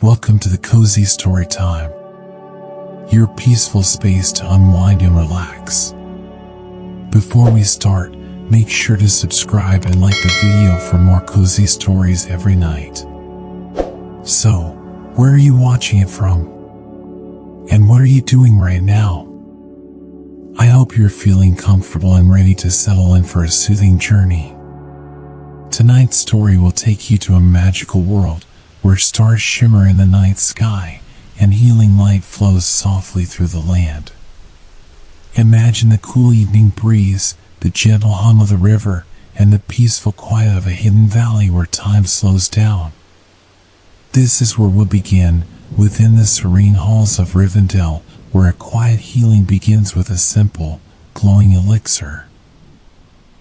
Welcome to the Cozy Storytime, your peaceful space to unwind and relax. Before we start, make sure to subscribe and like the video for more cozy stories every night. So, where are you watching it from? And what are you doing right now? I hope you're feeling comfortable and ready to settle in for a soothing journey. Tonight's story will take you to a magical world where stars shimmer in the night sky and healing light flows softly through the land. Imagine the cool evening breeze, the gentle hum of the river, and the peaceful quiet of a hidden valley where time slows down. This is where we'll begin, within the serene halls of Rivendell, where a quiet healing begins with a simple, glowing elixir.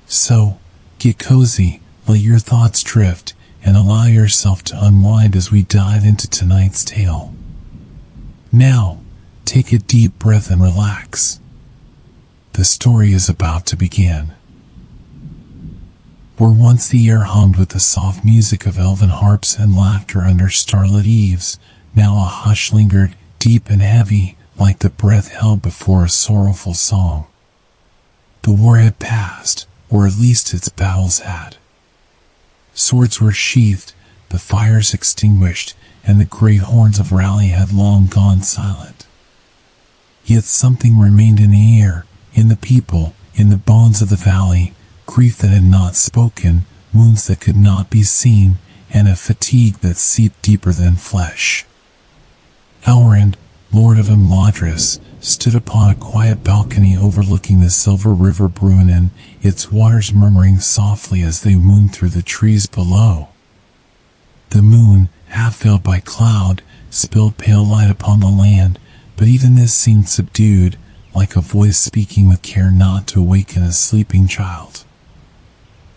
So, get cozy, let your thoughts drift, and allow yourself to unwind as we dive into tonight's tale. Now, take a deep breath and relax. The story is about to begin. Where once the air hummed with the soft music of elven harps and laughter under starlit eaves, now a hush lingered, deep and heavy, like the breath held before a sorrowful song. The war had passed, or at least its battles had. Swords were sheathed, the fires extinguished, and the great horns of Raleigh had long gone silent. Yet something remained in the air, in the people, in the bones of the valley, grief that had not spoken, wounds that could not be seen, and a fatigue that seeped deeper than flesh. Elrond, Lord of Imladris, stood upon a quiet balcony overlooking the silver river Bruinen, its waters murmuring softly as they wound through the trees below. The moon, half veiled by cloud, spilled pale light upon the land, but even this seemed subdued, like a voice speaking with care not to awaken a sleeping child.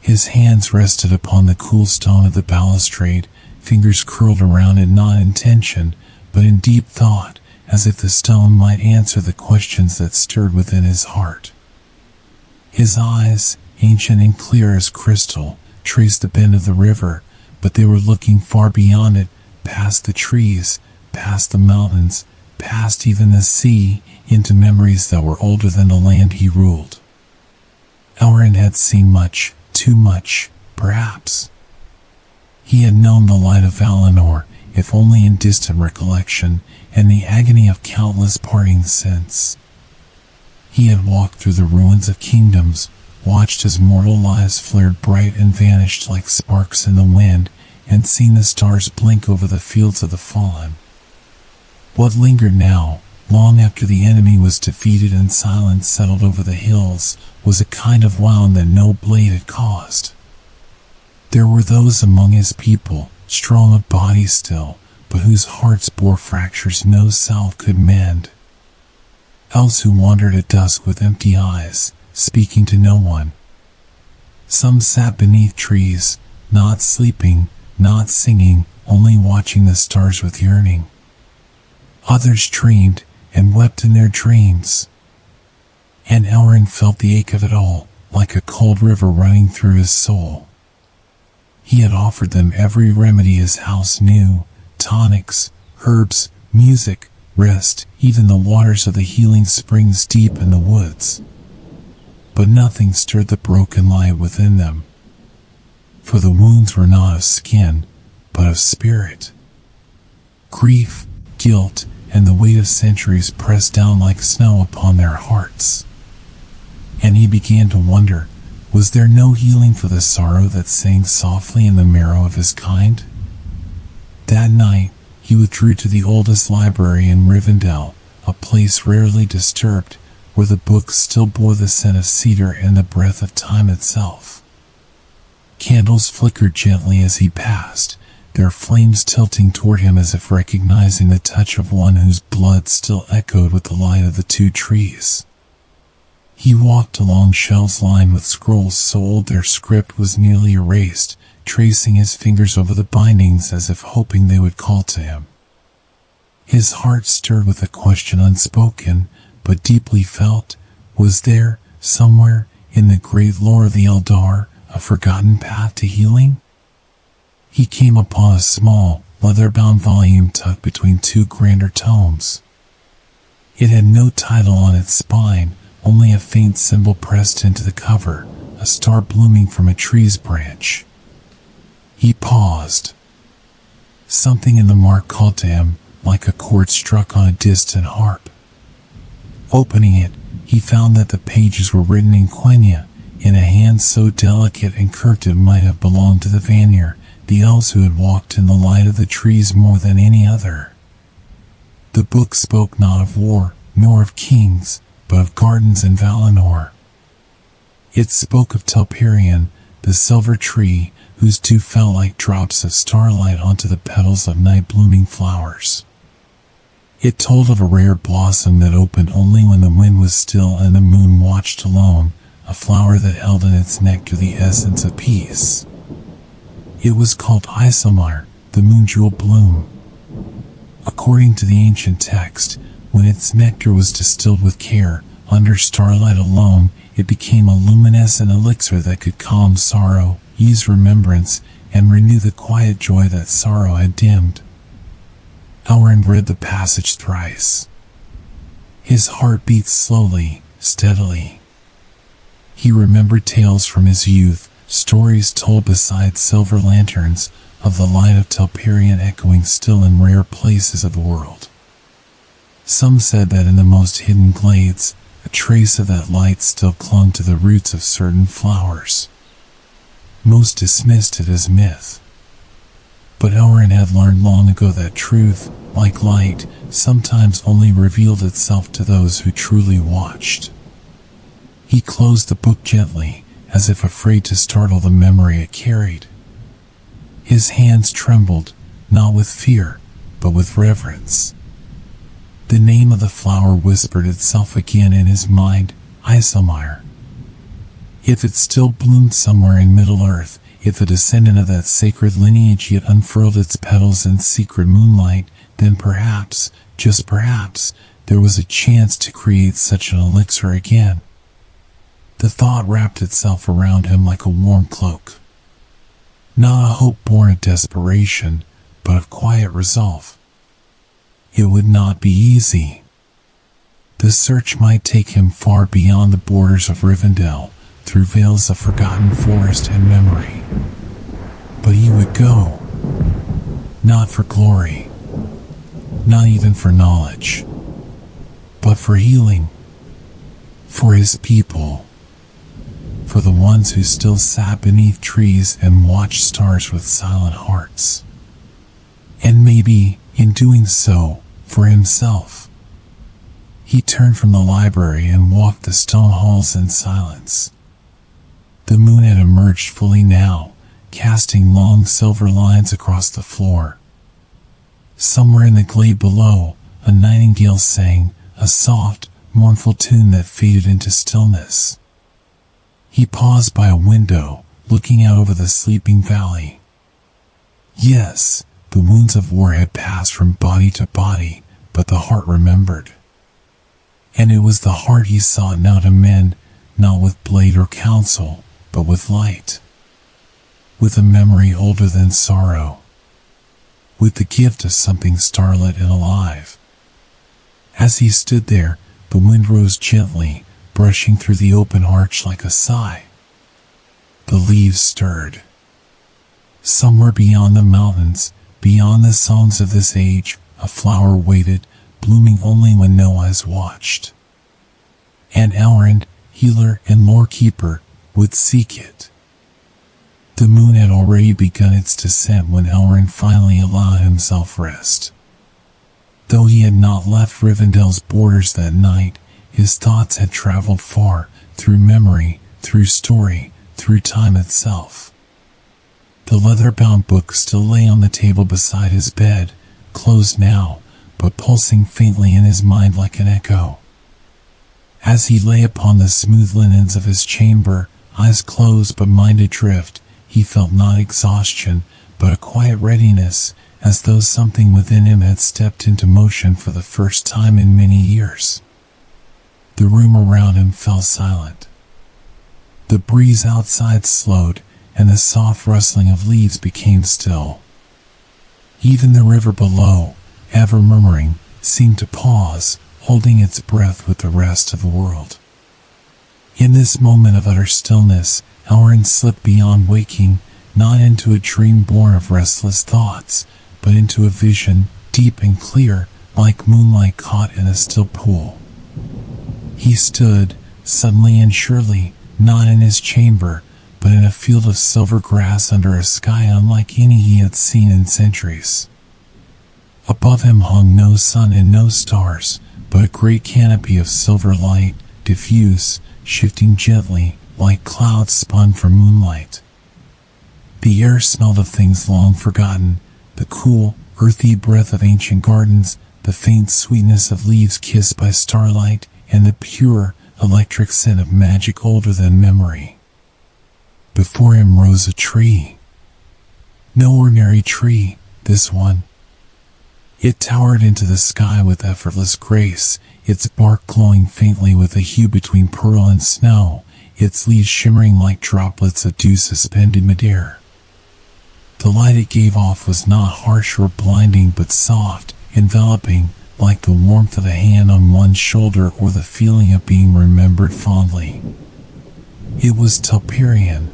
His hands rested upon the cool stone of the balustrade, fingers curled around it not in tension, but in deep thought, as if the stone might answer the questions that stirred within his heart. His eyes, ancient and clear as crystal, traced the bend of the river, but they were looking far beyond it, past the trees, past the mountains, past even the sea, into memories that were older than the land he ruled. Elrond had seen much, too much, perhaps. He had known the light of Valinor, if only in distant recollection, and the agony of countless partings since. He had walked through the ruins of kingdoms, watched as mortal lives flared bright and vanished like sparks in the wind, and seen the stars blink over the fields of the fallen. What lingered now, long after the enemy was defeated and silence settled over the hills, was a kind of wound that no blade had caused. There were those among his people, strong of body still, but whose hearts bore fractures no salve could mend. Elves who wandered at dusk with empty eyes, speaking to no one. Some sat beneath trees, not sleeping, not singing, only watching the stars with yearning. Others dreamed, and wept in their dreams. And Elrond felt the ache of it all, like a cold river running through his soul. He had offered them every remedy his house knew, tonics, herbs, music, rest, even the waters of the healing springs deep in the woods. But nothing stirred the broken light within them. For the wounds were not of skin, but of spirit. Grief, guilt, and the weight of centuries pressed down like snow upon their hearts. And he began to wonder, was there no healing for the sorrow that sang softly in the marrow of his kind? That night, he withdrew to the oldest library in Rivendell, a place rarely disturbed, where the books still bore the scent of cedar and the breath of time itself. Candles flickered gently as he passed, their flames tilting toward him as if recognizing the touch of one whose blood still echoed with the light of the two trees. He walked along shelves lined with scrolls so old their script was nearly erased, tracing his fingers over the bindings as if hoping they would call to him. His heart stirred with a question unspoken, but deeply felt. Was there, somewhere, in the great lore of the Eldar, a forgotten path to healing? He came upon a small, leather-bound volume tucked between two grander tomes. It had no title on its spine, only a faint symbol pressed into the cover, a star blooming from a tree's branch. He paused. Something in the mark called to him, like a chord struck on a distant harp. Opening it, he found that the pages were written in Quenya, in a hand so delicate and curved it might have belonged to the Vanir, the elves who had walked in the light of the trees more than any other. The book spoke not of war, nor of kings, but of gardens in Valinor. It spoke of Telperion, the silver tree, whose dew fell like drops of starlight onto the petals of night-blooming flowers. It told of a rare blossom that opened only when the wind was still and the moon watched alone, a flower that held in its nectar the essence of peace. It was called Isilmar, the moon jewel bloom. According to the ancient text, when its nectar was distilled with care, under starlight alone, it became a luminescent elixir that could calm sorrow, ease remembrance, and renew the quiet joy that sorrow had dimmed. Elrond read the passage thrice. His heart beat slowly, steadily. He remembered tales from his youth, stories told beside silver lanterns, of the light of Telperion echoing still in rare places of the world. Some said that in the most hidden glades, a trace of that light still clung to the roots of certain flowers. Most dismissed it as myth. But Elrond had learned long ago that truth, like light, sometimes only revealed itself to those who truly watched. He closed the book gently, as if afraid to startle the memory it carried. His hands trembled, not with fear, but with reverence. The name of the flower whispered itself again in his mind, Isilmar. If it still bloomed somewhere in Middle-earth, if a descendant of that sacred lineage yet unfurled its petals in secret moonlight, then perhaps, just perhaps, there was a chance to create such an elixir again. The thought wrapped itself around him like a warm cloak. Not a hope born of desperation, but of quiet resolve. It would not be easy. The search might take him far beyond the borders of Rivendell, through veils of forgotten forest and memory. But he would go. Not for glory. Not even for knowledge. But for healing. For his people. For the ones who still sat beneath trees and watched stars with silent hearts. And maybe, in doing so, for himself. He turned from the library and walked the stone halls in silence. The moon had emerged fully now, casting long silver lines across the floor. Somewhere in the glade below, a nightingale sang, a soft, mournful tune that faded into stillness. He paused by a window, looking out over the sleeping valley. Yes, the wounds of war had passed from body to body, but the heart remembered. And it was the heart he sought now to mend, not with blade or counsel, but with light. With a memory older than sorrow. With the gift of something starlit and alive. As he stood there, the wind rose gently, brushing through the open arch like a sigh. The leaves stirred. Somewhere beyond the mountains, beyond the songs of this age, a flower waited, blooming only when no eyes watched. And Elrond, healer and lore-keeper, would seek it. The moon had already begun its descent when Elrond finally allowed himself rest. Though he had not left Rivendell's borders that night, his thoughts had traveled far, through memory, through story, through time itself. The leather-bound book still lay on the table beside his bed, closed now, but pulsing faintly in his mind like an echo. As he lay upon the smooth linens of his chamber, eyes closed but mind adrift, he felt not exhaustion, but a quiet readiness, as though something within him had stepped into motion for the first time in many years. The room around him fell silent. The breeze outside slowed, and the soft rustling of leaves became still. Even the river below, ever murmuring, seemed to pause, holding its breath with the rest of the world. In this moment of utter stillness, Elrond slipped beyond waking, not into a dream born of restless thoughts, but into a vision, deep and clear, like moonlight caught in a still pool. He stood, suddenly and surely, not in his chamber, but in a field of silver grass under a sky unlike any he had seen in centuries. Above him hung no sun and no stars, but a great canopy of silver light, diffuse, shifting gently, like clouds spun from moonlight. The air smelled of things long forgotten, the cool, earthy breath of ancient gardens, the faint sweetness of leaves kissed by starlight, and the pure, electric scent of magic older than memory. Before him rose a tree. No ordinary tree, this one. It towered into the sky with effortless grace, its bark glowing faintly with a hue between pearl and snow, its leaves shimmering like droplets of dew suspended midair. The light it gave off was not harsh or blinding but soft, enveloping, like the warmth of a hand on one's shoulder or the feeling of being remembered fondly. It was Telperion,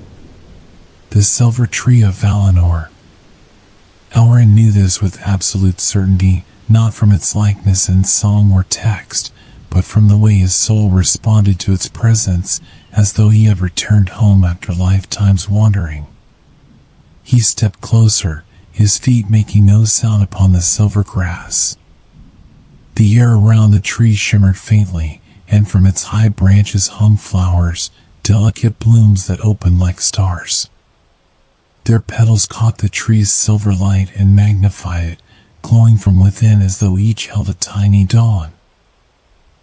the silver tree of Valinor. Elrond knew this with absolute certainty, not from its likeness in song or text, but from the way his soul responded to its presence, as though he had returned home after lifetime's wandering. He stepped closer, his feet making no sound upon the silver grass. The air around the tree shimmered faintly, and from its high branches hung flowers, delicate blooms that opened like stars. Their petals caught the tree's silver light and magnified it, glowing from within as though each held a tiny dawn.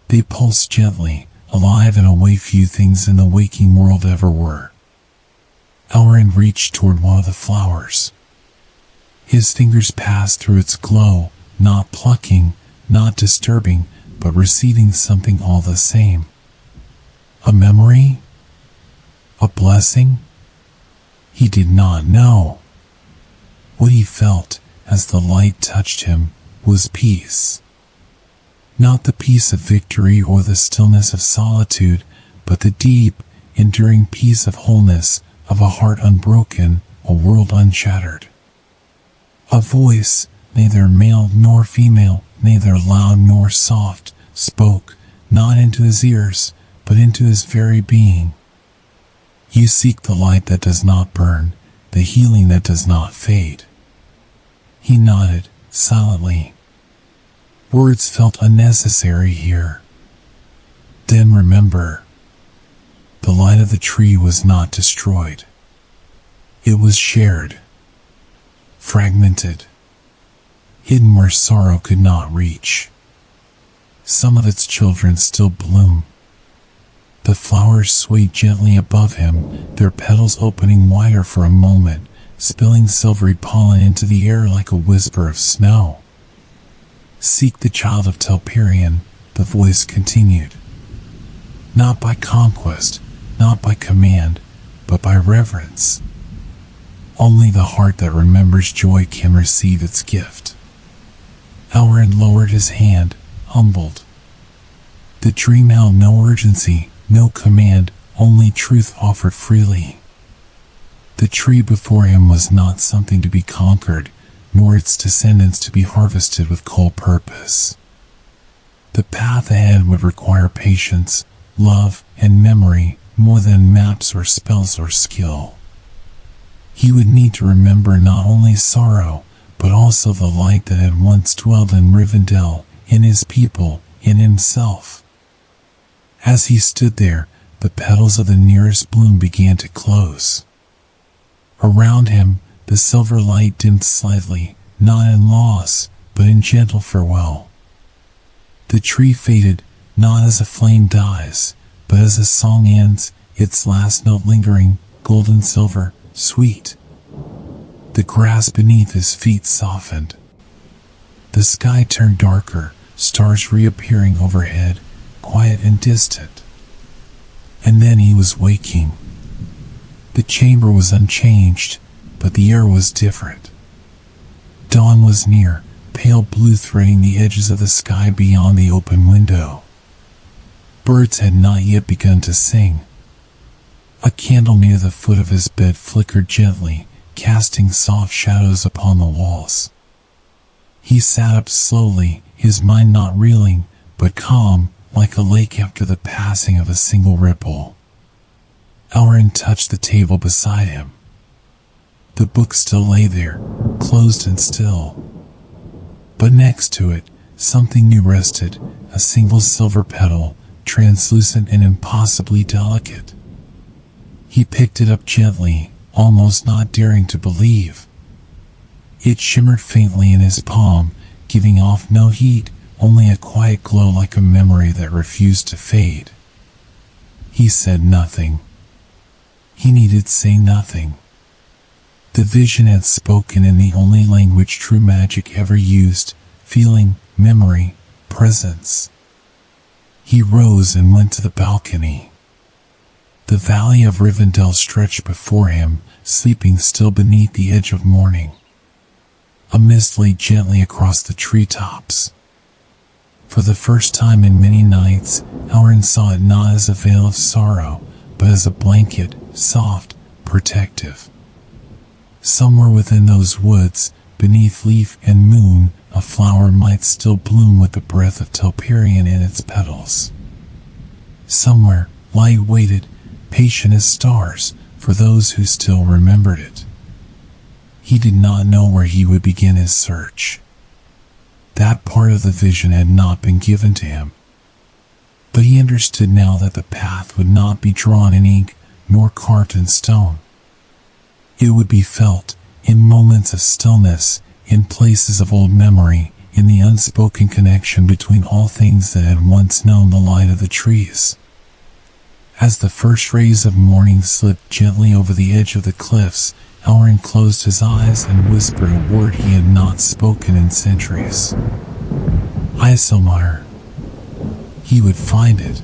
They pulsed gently, alive in a way few things in the waking world ever were. Elrond reached toward one of the flowers. His fingers passed through its glow, not plucking, not disturbing, but receiving something all the same. A memory? A blessing? He did not know. What he felt, as the light touched him, was peace. Not the peace of victory or the stillness of solitude, but the deep, enduring peace of wholeness, of a heart unbroken, a world unshattered. A voice, neither male nor female, neither loud nor soft, spoke, not into his ears, but into his very being. You seek the light that does not burn, the healing that does not fade. He nodded, silently. Words felt unnecessary here. Then remember, the light of the tree was not destroyed. It was shared, fragmented, hidden where sorrow could not reach. Some of its children still bloom. The flowers swayed gently above him, their petals opening wider for a moment, spilling silvery pollen into the air like a whisper of snow. Seek the child of Telperion, the voice continued. Not by conquest, not by command, but by reverence. Only the heart that remembers joy can receive its gift. Elrond lowered his hand, humbled. The dream held no urgency, no command, only truth offered freely. The tree before him was not something to be conquered, nor its descendants to be harvested with cold purpose. The path ahead would require patience, love, and memory more than maps or spells or skill. He would need to remember not only sorrow, but also the light that had once dwelled in Rivendell, in his people, in himself. As he stood there, the petals of the nearest bloom began to close. Around him, the silver light dimmed slightly, not in loss, but in gentle farewell. The tree faded, not as a flame dies, but as a song ends, its last note lingering, golden silver, sweet. The grass beneath his feet softened. The sky turned darker, stars reappearing overhead, quiet and distant. And then he was waking. The chamber was unchanged, but the air was different. Dawn was near, pale blue threading the edges of the sky beyond the open window. Birds had not yet begun to sing. A candle near the foot of his bed flickered gently, casting soft shadows upon the walls. He sat up slowly, his mind not reeling, but calm, like a lake after the passing of a single ripple. Elrond touched the table beside him. The book still lay there, closed and still. But next to it, something new rested, a single silver petal, translucent and impossibly delicate. He picked it up gently, almost not daring to believe. It shimmered faintly in his palm, giving off no heat, only a quiet glow like a memory that refused to fade. He said nothing. He needed say nothing. The vision had spoken in the only language true magic ever used, feeling, memory, presence. He rose and went to the balcony. The valley of Rivendell stretched before him, sleeping still beneath the edge of morning. A mist lay gently across the treetops. For the first time in many nights, Elrond saw it not as a veil of sorrow, but as a blanket, soft, protective. Somewhere within those woods, beneath leaf and moon, a flower might still bloom with the breath of Telperion in its petals. Somewhere, light waited, patient as stars, for those who still remembered it. He did not know where he would begin his search. That part of the vision had not been given to him. But he understood now that the path would not be drawn in ink, nor carved in stone. It would be felt, in moments of stillness, in places of old memory, in the unspoken connection between all things that had once known the light of the trees. As the first rays of morning slipped gently over the edge of the cliffs, Elrond closed his eyes and whispered a word he had not spoken in centuries. Isilmarr. He would find it.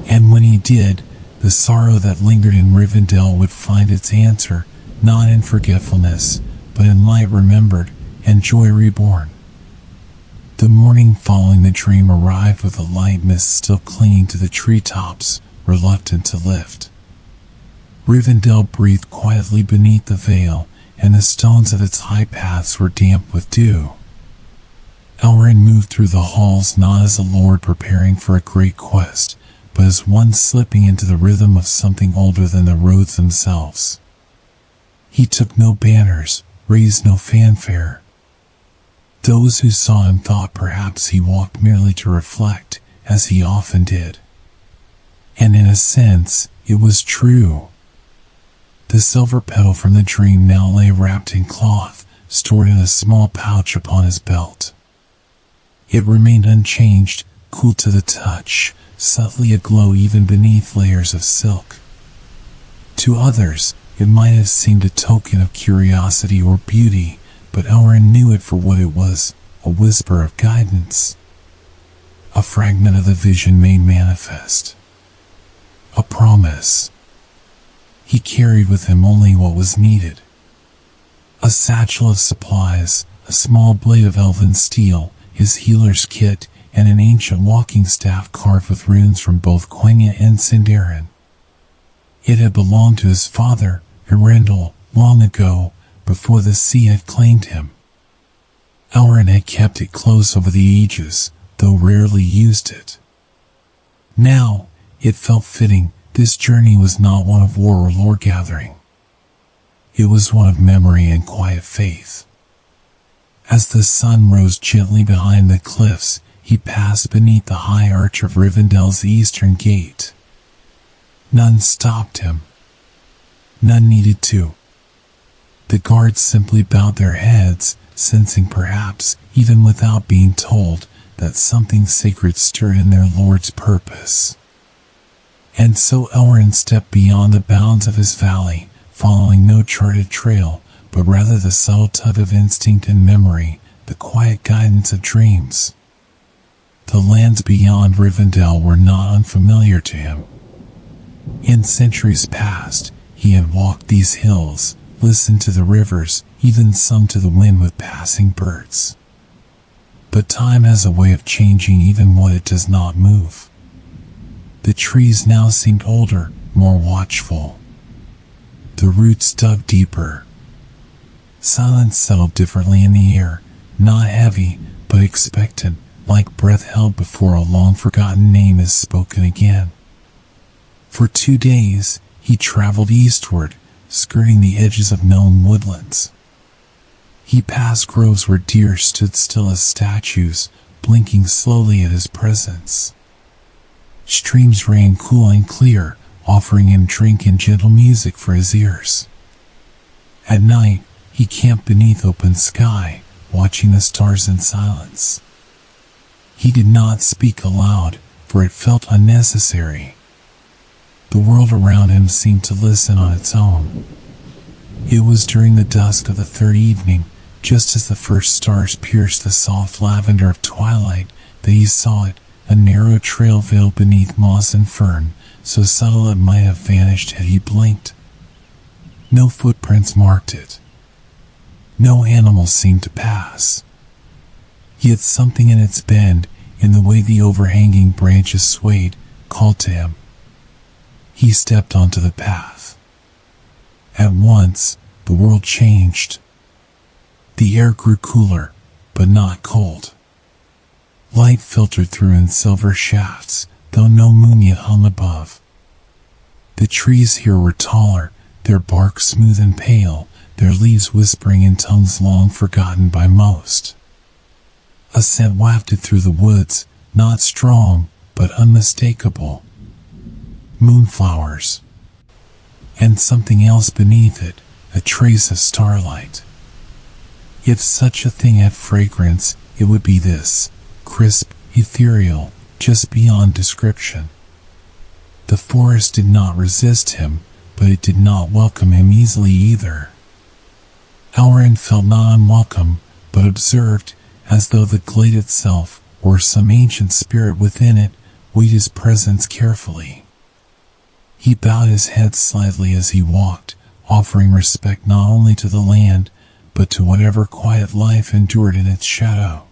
And when he did, the sorrow that lingered in Rivendell would find its answer, not in forgetfulness, but in light remembered, and joy reborn. The morning following the dream arrived with a light mist still clinging to the treetops, reluctant to lift. Rivendell breathed quietly beneath the veil, and the stones of its high paths were damp with dew. Elrond moved through the halls not as a lord preparing for a great quest, but as one slipping into the rhythm of something older than the roads themselves. He took no banners, raised no fanfare. Those who saw him thought perhaps he walked merely to reflect, as he often did. And in a sense, it was true. The silver petal from the dream now lay wrapped in cloth, stored in a small pouch upon his belt. It remained unchanged, cool to the touch, subtly aglow even beneath layers of silk. To others, it might have seemed a token of curiosity or beauty, but Elrond knew it for what it was, a whisper of guidance. A fragment of the vision made manifest. A promise. He carried with him only what was needed. A satchel of supplies, a small blade of elven steel, his healer's kit, and an ancient walking staff carved with runes from both Quenya and Sindarin. It had belonged to his father, Eärendil, long ago, before the sea had claimed him. Elrond had kept it close over the ages, though rarely used it. Now, it felt fitting. This journey was not one of war or lore gathering. It was one of memory and quiet faith. As the sun rose gently behind the cliffs, he passed beneath the high arch of Rivendell's eastern gate. None stopped him. None needed to. The guards simply bowed their heads, sensing perhaps, even without being told, that something sacred stirred in their lord's purpose. And so Elrond stepped beyond the bounds of his valley, following no charted trail, but rather the subtle tug of instinct and memory, the quiet guidance of dreams. The lands beyond Rivendell were not unfamiliar to him. In centuries past, he had walked these hills, listened to the rivers, even sung to the wind with passing birds. But time has a way of changing even what it does not move. The trees now seemed older, more watchful. The roots dug deeper. Silence settled differently in the air, not heavy, but expectant, like breath held before a long-forgotten name is spoken again. For 2 days, he traveled eastward, skirting the edges of known woodlands. He passed groves where deer stood still as statues, blinking slowly at his presence. Streams ran cool and clear, offering him drink and gentle music for his ears. At night, he camped beneath open sky, watching the stars in silence. He did not speak aloud, for it felt unnecessary. The world around him seemed to listen on its own. It was during the dusk of the third evening, just as the first stars pierced the soft lavender of twilight, that he saw it, a narrow trail veiled beneath moss and fern, so subtle it might have vanished had he blinked. No footprints marked it. No animal seemed to pass. Yet something in its bend, in the way the overhanging branches swayed, called to him. He stepped onto the path. At once, the world changed. The air grew cooler, but not cold. Light filtered through in silver shafts, though no moon yet hung above. The trees here were taller, their bark smooth and pale, their leaves whispering in tongues long forgotten by most. A scent wafted through the woods, not strong, but unmistakable. Moonflowers. And something else beneath it, a trace of starlight. If such a thing had fragrance, it would be this, crisp, ethereal, just beyond description. The forest did not resist him, but it did not welcome him easily either. Elrond felt not unwelcome, but observed, as though the glade itself, or some ancient spirit within it, weighed his presence carefully. He bowed his head slightly as he walked, offering respect not only to the land, but to whatever quiet life endured in its shadow.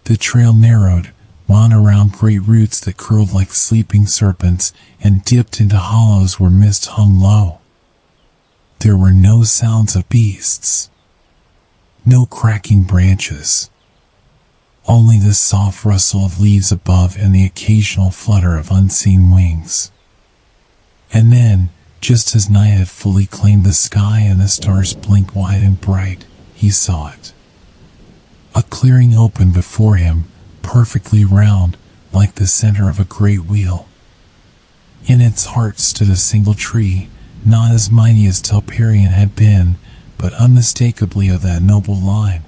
The trail narrowed, wound around great roots that curled like sleeping serpents, and dipped into hollows where mist hung low. There were no sounds of beasts. No cracking branches. Only the soft rustle of leaves above and the occasional flutter of unseen wings. And then, just as night had fully claimed the sky and the stars blinked wide and bright, he saw it. A clearing opened before him, perfectly round, like the center of a great wheel. In its heart stood a single tree, not as mighty as Telperion had been, but unmistakably of that noble line.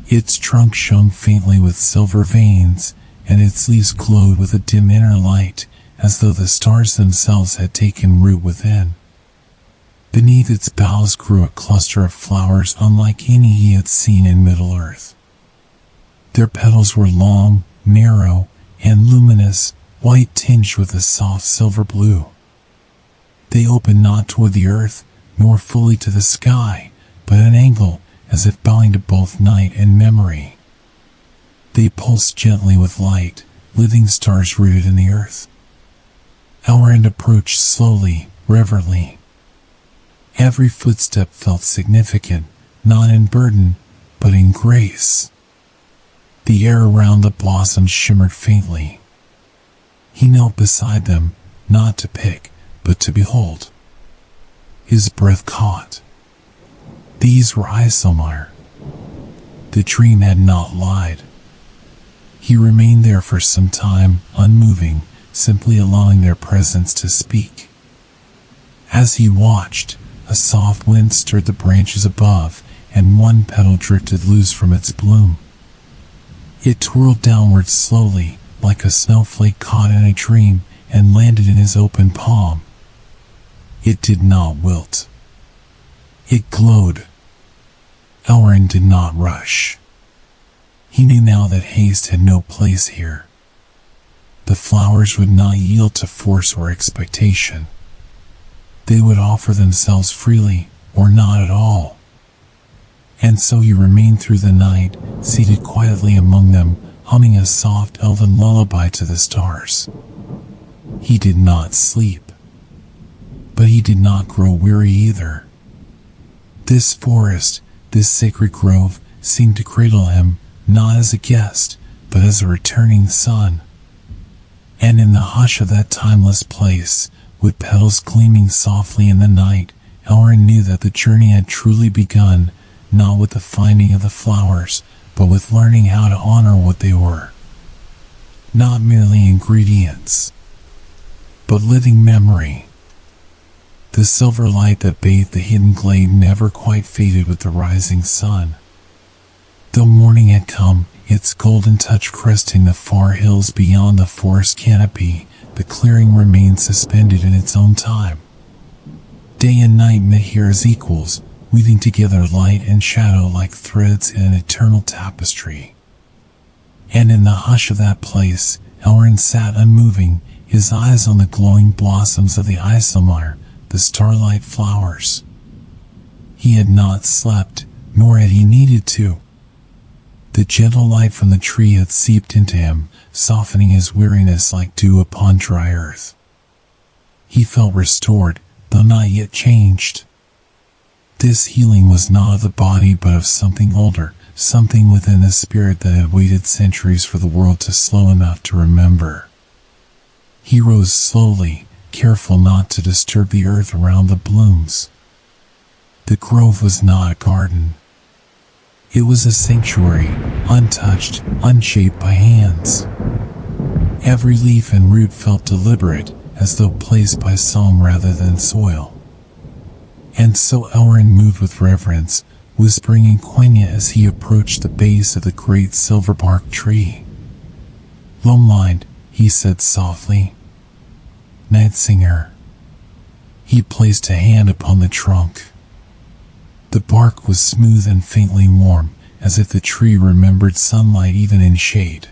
Its trunk shone faintly with silver veins, and its leaves glowed with a dim inner light, as though the stars themselves had taken root within. Beneath its boughs grew a cluster of flowers unlike any he had seen in Middle Earth. Their petals were long, narrow, and luminous, white tinged with a soft silver blue. They opened not toward the earth, nor fully to the sky, but at an angle, as if bowing to both night and memory. They pulsed gently with light, living stars rooted in the earth. Elrond approached slowly, reverently. Every footstep felt significant, not in burden, but in grace. The air around the blossoms shimmered faintly. He knelt beside them, not to pick, but to behold. His breath caught. These were Isomar. The dream had not lied. He remained there for some time, unmoving, simply allowing their presence to speak. As he watched, a soft wind stirred the branches above, and one petal drifted loose from its bloom. It twirled downward slowly, like a snowflake caught in a dream, and landed in his open palm. It did not wilt. It glowed. Elrond did not rush. He knew now that haste had no place here. The flowers would not yield to force or expectation. They would offer themselves freely, or not at all. And so he remained through the night, seated quietly among them, humming a soft elven lullaby to the stars. He did not sleep, but he did not grow weary either. This forest, this sacred grove, seemed to cradle him, not as a guest, but as a returning son. And in the hush of that timeless place, with petals gleaming softly in the night, Elrond knew that the journey had truly begun, not with the finding of the flowers, but with learning how to honor what they were. Not merely ingredients, but living memory. The silver light that bathed the hidden glade never quite faded with the rising sun. Though morning had come, its golden touch cresting the far hills beyond the forest canopy, the clearing remained suspended in its own time. Day and night met here as equals, weaving together light and shadow like threads in an eternal tapestry. And in the hush of that place, Elrond sat unmoving, his eyes on the glowing blossoms of the Islemire, the starlight flowers. He had not slept, nor had he needed to. The gentle light from the tree had seeped into him, softening his weariness like dew upon dry earth. He felt restored, though not yet changed. This healing was not of the body but of something older, something within the spirit that had waited centuries for the world to slow enough to remember. He rose slowly, careful not to disturb the earth around the blooms. The grove was not a garden. It was a sanctuary, untouched, unshaped by hands. Every leaf and root felt deliberate, as though placed by some rather than soil. And so Elrond moved with reverence, whispering in Quenya as he approached the base of the great silver-bark tree. "Lomelind," he said softly. "Night Singer." He placed a hand upon the trunk. The bark was smooth and faintly warm, as if the tree remembered sunlight even in shade.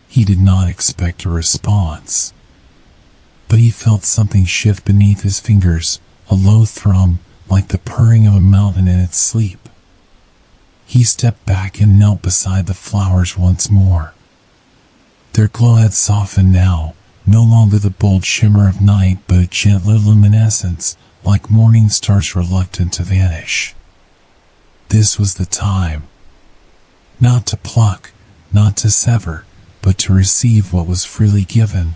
He did not expect a response, but he felt something shift beneath his fingers, a low thrum, like the purring of a mountain in its sleep. He stepped back and knelt beside the flowers once more. Their glow had softened now, no longer the bold shimmer of night but a gentler luminescence, like morning stars reluctant to vanish. This was the time. Not to pluck, not to sever, but to receive what was freely given.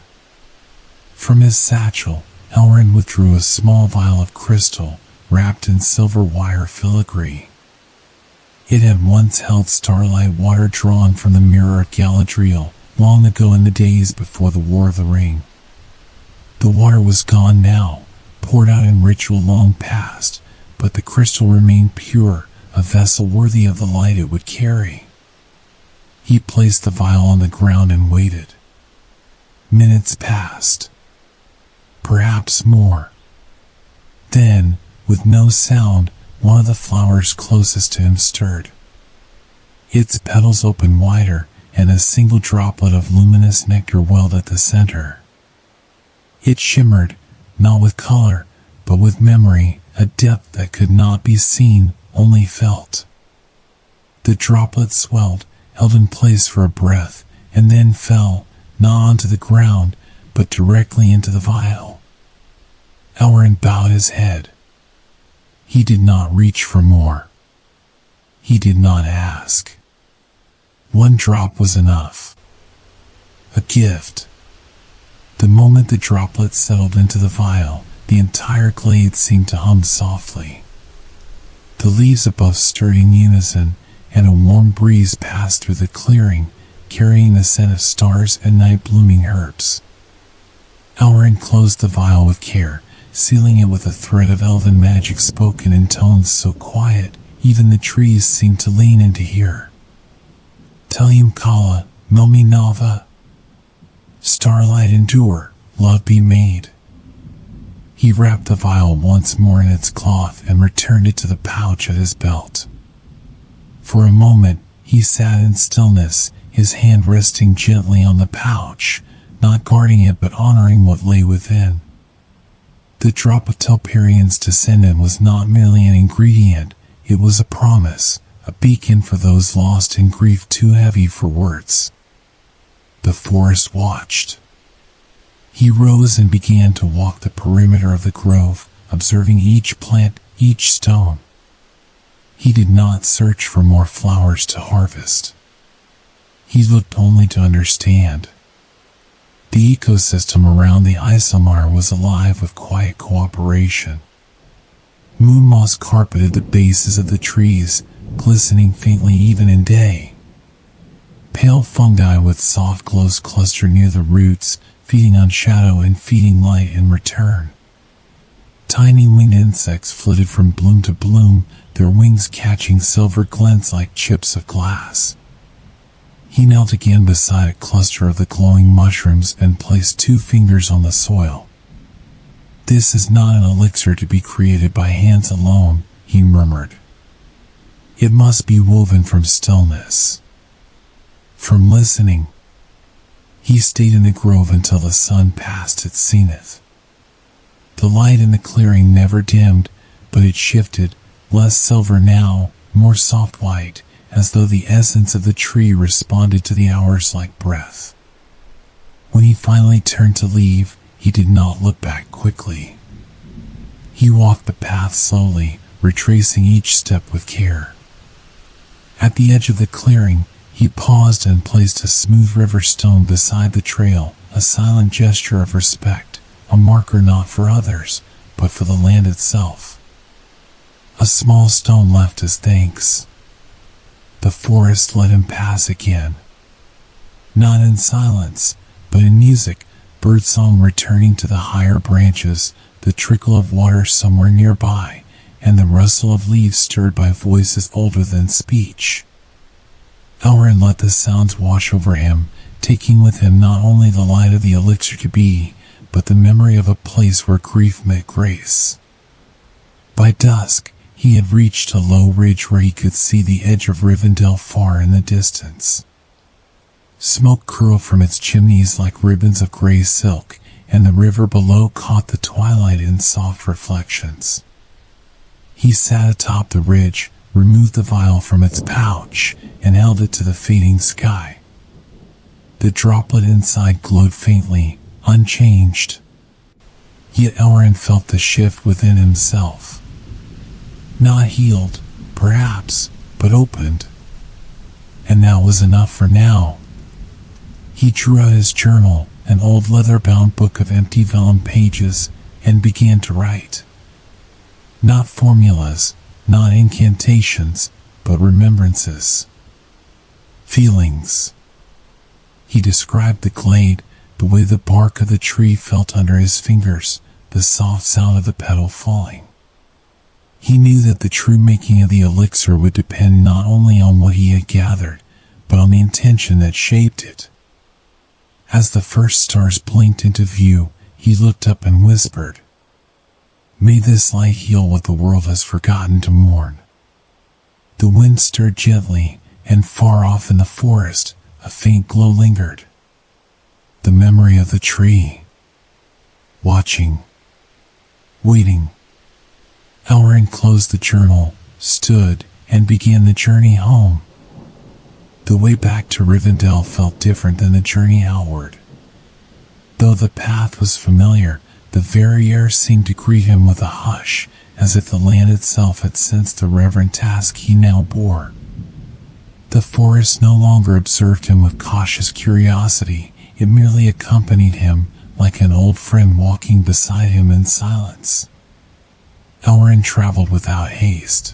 From his satchel, Elrond withdrew a small vial of crystal, wrapped in silver wire filigree. It had once held starlight water drawn from the mirror of Galadriel, long ago in the days before the War of the Ring. The water was gone now, poured out in ritual long past, but the crystal remained pure, a vessel worthy of the light it would carry. He placed the vial on the ground and waited. Minutes passed. Perhaps more. Then, with no sound, one of the flowers closest to him stirred. Its petals opened wider, and a single droplet of luminous nectar welled at the center. It shimmered, not with color, but with memory, a depth that could not be seen, only felt. The droplet swelled, held in place for a breath, and then fell, not onto the ground, but directly into the vial. Elrond bowed his head. He did not reach for more. He did not ask. One drop was enough. A gift. The moment the droplet settled into the vial, the entire glade seemed to hum softly. The leaves above stirred in unison, and a warm breeze passed through the clearing, carrying the scent of stars and night-blooming herbs. Elrond closed the vial with care, sealing it with a thread of elven magic spoken in tones so quiet, even the trees seemed to lean in to hear. Telium Kala, Milmi Nava. Starlight endure, love be made. He wrapped the vial once more in its cloth and returned it to the pouch at his belt. For a moment, he sat in stillness, his hand resting gently on the pouch, not guarding it but honoring what lay within. The drop of Telperian's descendant was not merely an ingredient, it was a promise, a beacon for those lost in grief too heavy for words. The forest watched. He rose and began to walk the perimeter of the grove, observing each plant, each stone. He did not search for more flowers to harvest. He looked only to understand. The ecosystem around the Isomar was alive with quiet cooperation. Moon moss carpeted the bases of the trees, glistening faintly even in day. Pale fungi with soft glows clustered near the roots, feeding on shadow and feeding light in return. Tiny winged insects flitted from bloom to bloom, their wings catching silver glints like chips of glass. He knelt again beside a cluster of the glowing mushrooms and placed 2 fingers on the soil. "This is not an elixir to be created by hands alone," he murmured. "It must be woven from stillness, from listening." He stayed in the grove until the sun passed its zenith. The light in the clearing never dimmed, but it shifted, less silver now, more soft white, as though the essence of the tree responded to the hours like breath. When he finally turned to leave, he did not look back quickly. He walked the path slowly, retracing each step with care. At the edge of the clearing, he paused and placed a smooth river stone beside the trail, a silent gesture of respect, a marker not for others, but for the land itself. A small stone left as thanks. The forest let him pass again. Not in silence, but in music, birdsong returning to the higher branches, the trickle of water somewhere nearby, and the rustle of leaves stirred by voices older than speech. Elrond let the sounds wash over him, taking with him not only the light of the elixir to be, but the memory of a place where grief met grace. By dusk, he had reached a low ridge where he could see the edge of Rivendell far in the distance. Smoke curled from its chimneys like ribbons of gray silk, and the river below caught the twilight in soft reflections. He sat atop the ridge, removed the vial from its pouch, and held it to the fading sky. The droplet inside glowed faintly, unchanged. Yet Elrond felt the shift within himself. Not healed, perhaps, but opened. And that was enough for now. He drew out his journal, an old leather-bound book of empty vellum pages, and began to write. Not formulas, not incantations, but remembrances. Feelings. He described the glade, the way the bark of the tree felt under his fingers, the soft sound of the petal falling. He knew that the true making of the elixir would depend not only on what he had gathered, but on the intention that shaped it. As the first stars blinked into view, he looked up and whispered, "May this light heal what the world has forgotten to mourn." The wind stirred gently, and far off in the forest, a faint glow lingered. The memory of the tree. Watching. Waiting. Elrond closed the journal, stood, and began the journey home. The way back to Rivendell felt different than the journey outward. Though the path was familiar, the very air seemed to greet him with a hush, as if the land itself had sensed the reverent task he now bore. The forest no longer observed him with cautious curiosity, it merely accompanied him, like an old friend walking beside him in silence. Elrond traveled without haste.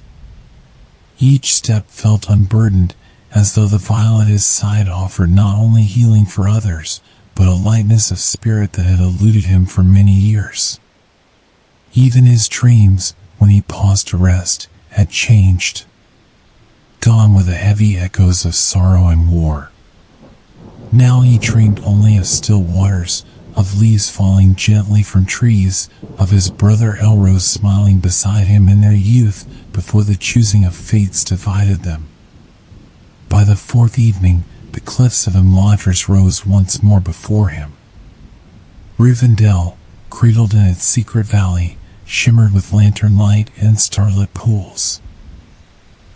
Each step felt unburdened, as though the vial at his side offered not only healing for others, but a lightness of spirit that had eluded him for many years. Even his dreams, when he paused to rest, had changed. Gone were the heavy echoes of sorrow and war. Now he dreamed only of still waters, of leaves falling gently from trees, of his brother Elrond smiling beside him in their youth before the choosing of fates divided them. By the fourth evening, the cliffs of Imladris rose once more before him. Rivendell, cradled in its secret valley, shimmered with lantern light and starlit pools.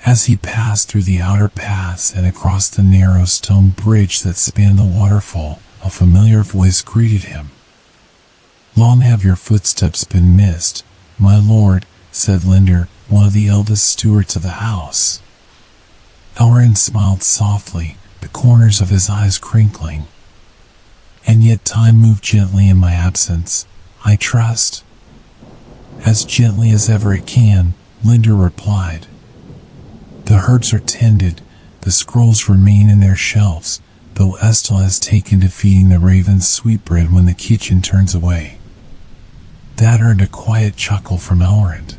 As he passed through the outer paths and across the narrow stone bridge that spanned the waterfall, a familiar voice greeted him. "Long have your footsteps been missed, my lord," said Linder, one of the eldest stewards of the house. Elrond smiled softly, the corners of his eyes crinkling. "And yet time moved gently in my absence, I trust." "As gently as ever it can," Linder replied. "The herbs are tended, the scrolls remain in their shelves, though Estel has taken to feeding the ravens sweetbread when the kitchen turns away." That earned a quiet chuckle from Elrond.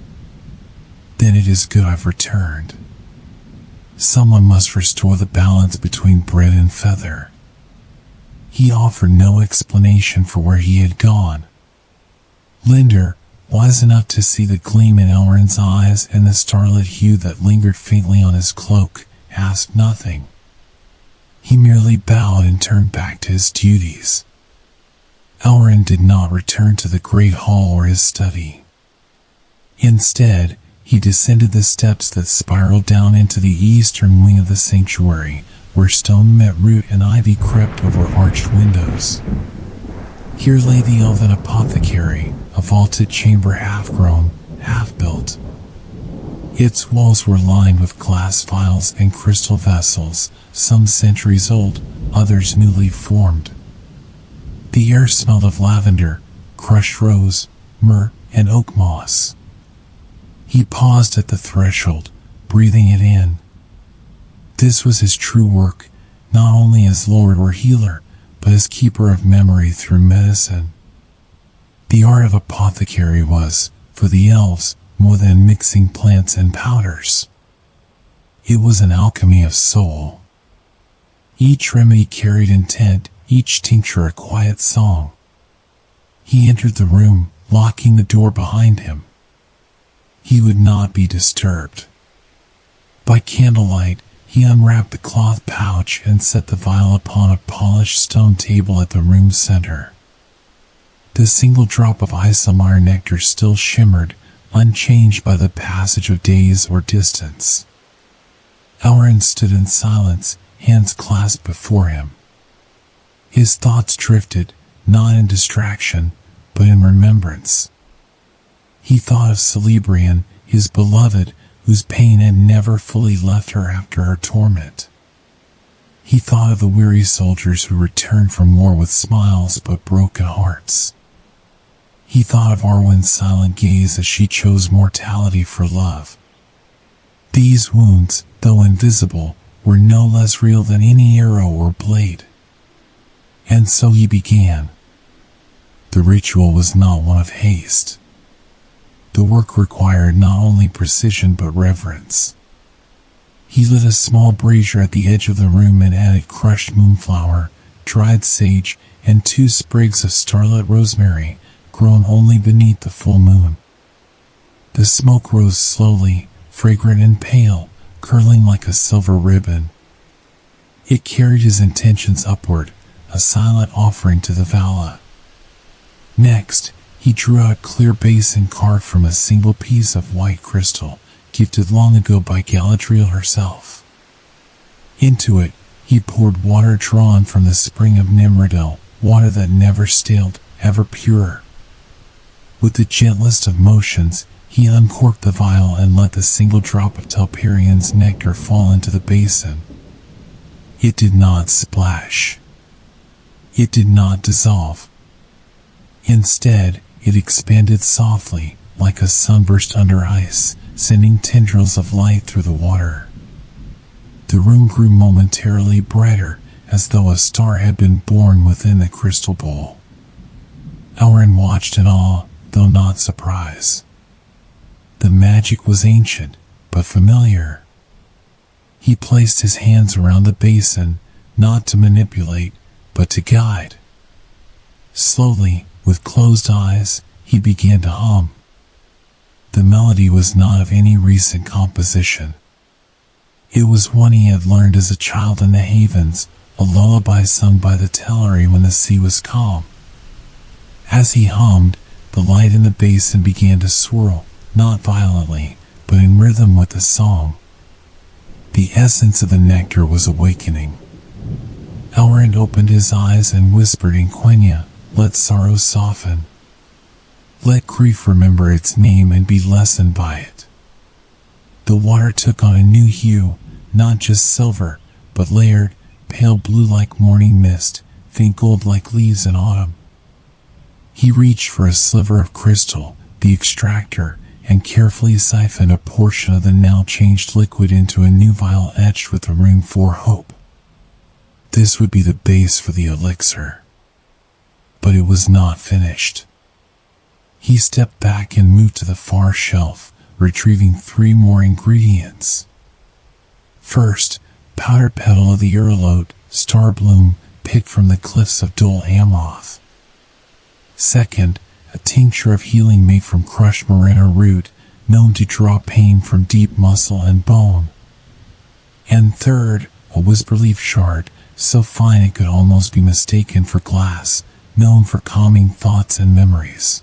"Then it is good I've returned. Someone must restore the balance between bread and feather." He offered no explanation for where he had gone. Linder, wise enough to see the gleam in Elrond's eyes and the starlit hue that lingered faintly on his cloak, asked nothing. He merely bowed and turned back to his duties. Elrond did not return to the great hall or his study. Instead, he descended the steps that spiraled down into the eastern wing of the sanctuary, where stone met root and ivy crept over arched windows. Here lay the Elven Apothecary, a vaulted chamber half-grown, half-built. Its walls were lined with glass vials and crystal vessels, some centuries old, others newly formed. The air smelled of lavender, crushed rose, myrrh, and oak moss. He paused at the threshold, breathing it in. This was his true work, not only as lord or healer, but as keeper of memory through medicine. The art of apothecary was, for the elves, more than mixing plants and powders. It was an alchemy of soul. Each remedy carried intent, each tincture a quiet song. He entered the room, locking the door behind him. He would not be disturbed. By candlelight, he unwrapped the cloth pouch and set the vial upon a polished stone table at the room's center. The single drop of Isomar nectar still shimmered, unchanged by the passage of days or distance. Elrond stood in silence, hands clasped before him. His thoughts drifted, not in distraction, but in remembrance. He thought of Celebrian, his beloved, whose pain had never fully left her after her torment. He thought of the weary soldiers who returned from war with smiles but broken hearts. He thought of Arwen's silent gaze as she chose mortality for love. These wounds, though invisible, were no less real than any arrow or blade. And so he began. The ritual was not one of haste. The work required not only precision but reverence. He lit a small brazier at the edge of the room and added crushed moonflower, dried sage, and 2 sprigs of starlit rosemary, grown only beneath the full moon. The smoke rose slowly, fragrant and pale, curling like a silver ribbon. It carried his intentions upward, a silent offering to the Vala. Next, he drew out a clear basin carved from a single piece of white crystal, gifted long ago by Galadriel herself. Into it, he poured water drawn from the spring of Nimrodel, water that never staled, ever pure. With the gentlest of motions, he uncorked the vial and let the single drop of Telperian's nectar fall into the basin. It did not splash. It did not dissolve. Instead, it expanded softly, like a sunburst under ice, sending tendrils of light through the water. The room grew momentarily brighter, as though a star had been born within the crystal bowl. Elrond watched in awe, though not surprise. The magic was ancient, but familiar. He placed his hands around the basin, not to manipulate, but to guide. Slowly, with closed eyes, he began to hum. The melody was not of any recent composition. It was one he had learned as a child in the Havens, a lullaby sung by the Teleri when the sea was calm. As he hummed, the light in the basin began to swirl, not violently, but in rhythm with the song. The essence of the nectar was awakening. Elrond opened his eyes and whispered in Quenya, "Let sorrow soften. Let grief remember its name and be lessened by it." The water took on a new hue, not just silver, but layered, pale blue like morning mist, faint gold like leaves in autumn. He reached for a sliver of crystal, the extractor, and carefully siphoned a portion of the now changed liquid into a new vial etched with the rune for hope. This would be the base for the elixir. But it was not finished. He stepped back and moved to the far shelf, retrieving 3 more ingredients. First, powdered petal of the Urlote, star bloom, picked from the cliffs of Dol Amroth. Second, a tincture of healing made from crushed moringa root, known to draw pain from deep muscle and bone. And third, a whisperleaf shard, so fine it could almost be mistaken for glass, known for calming thoughts and memories.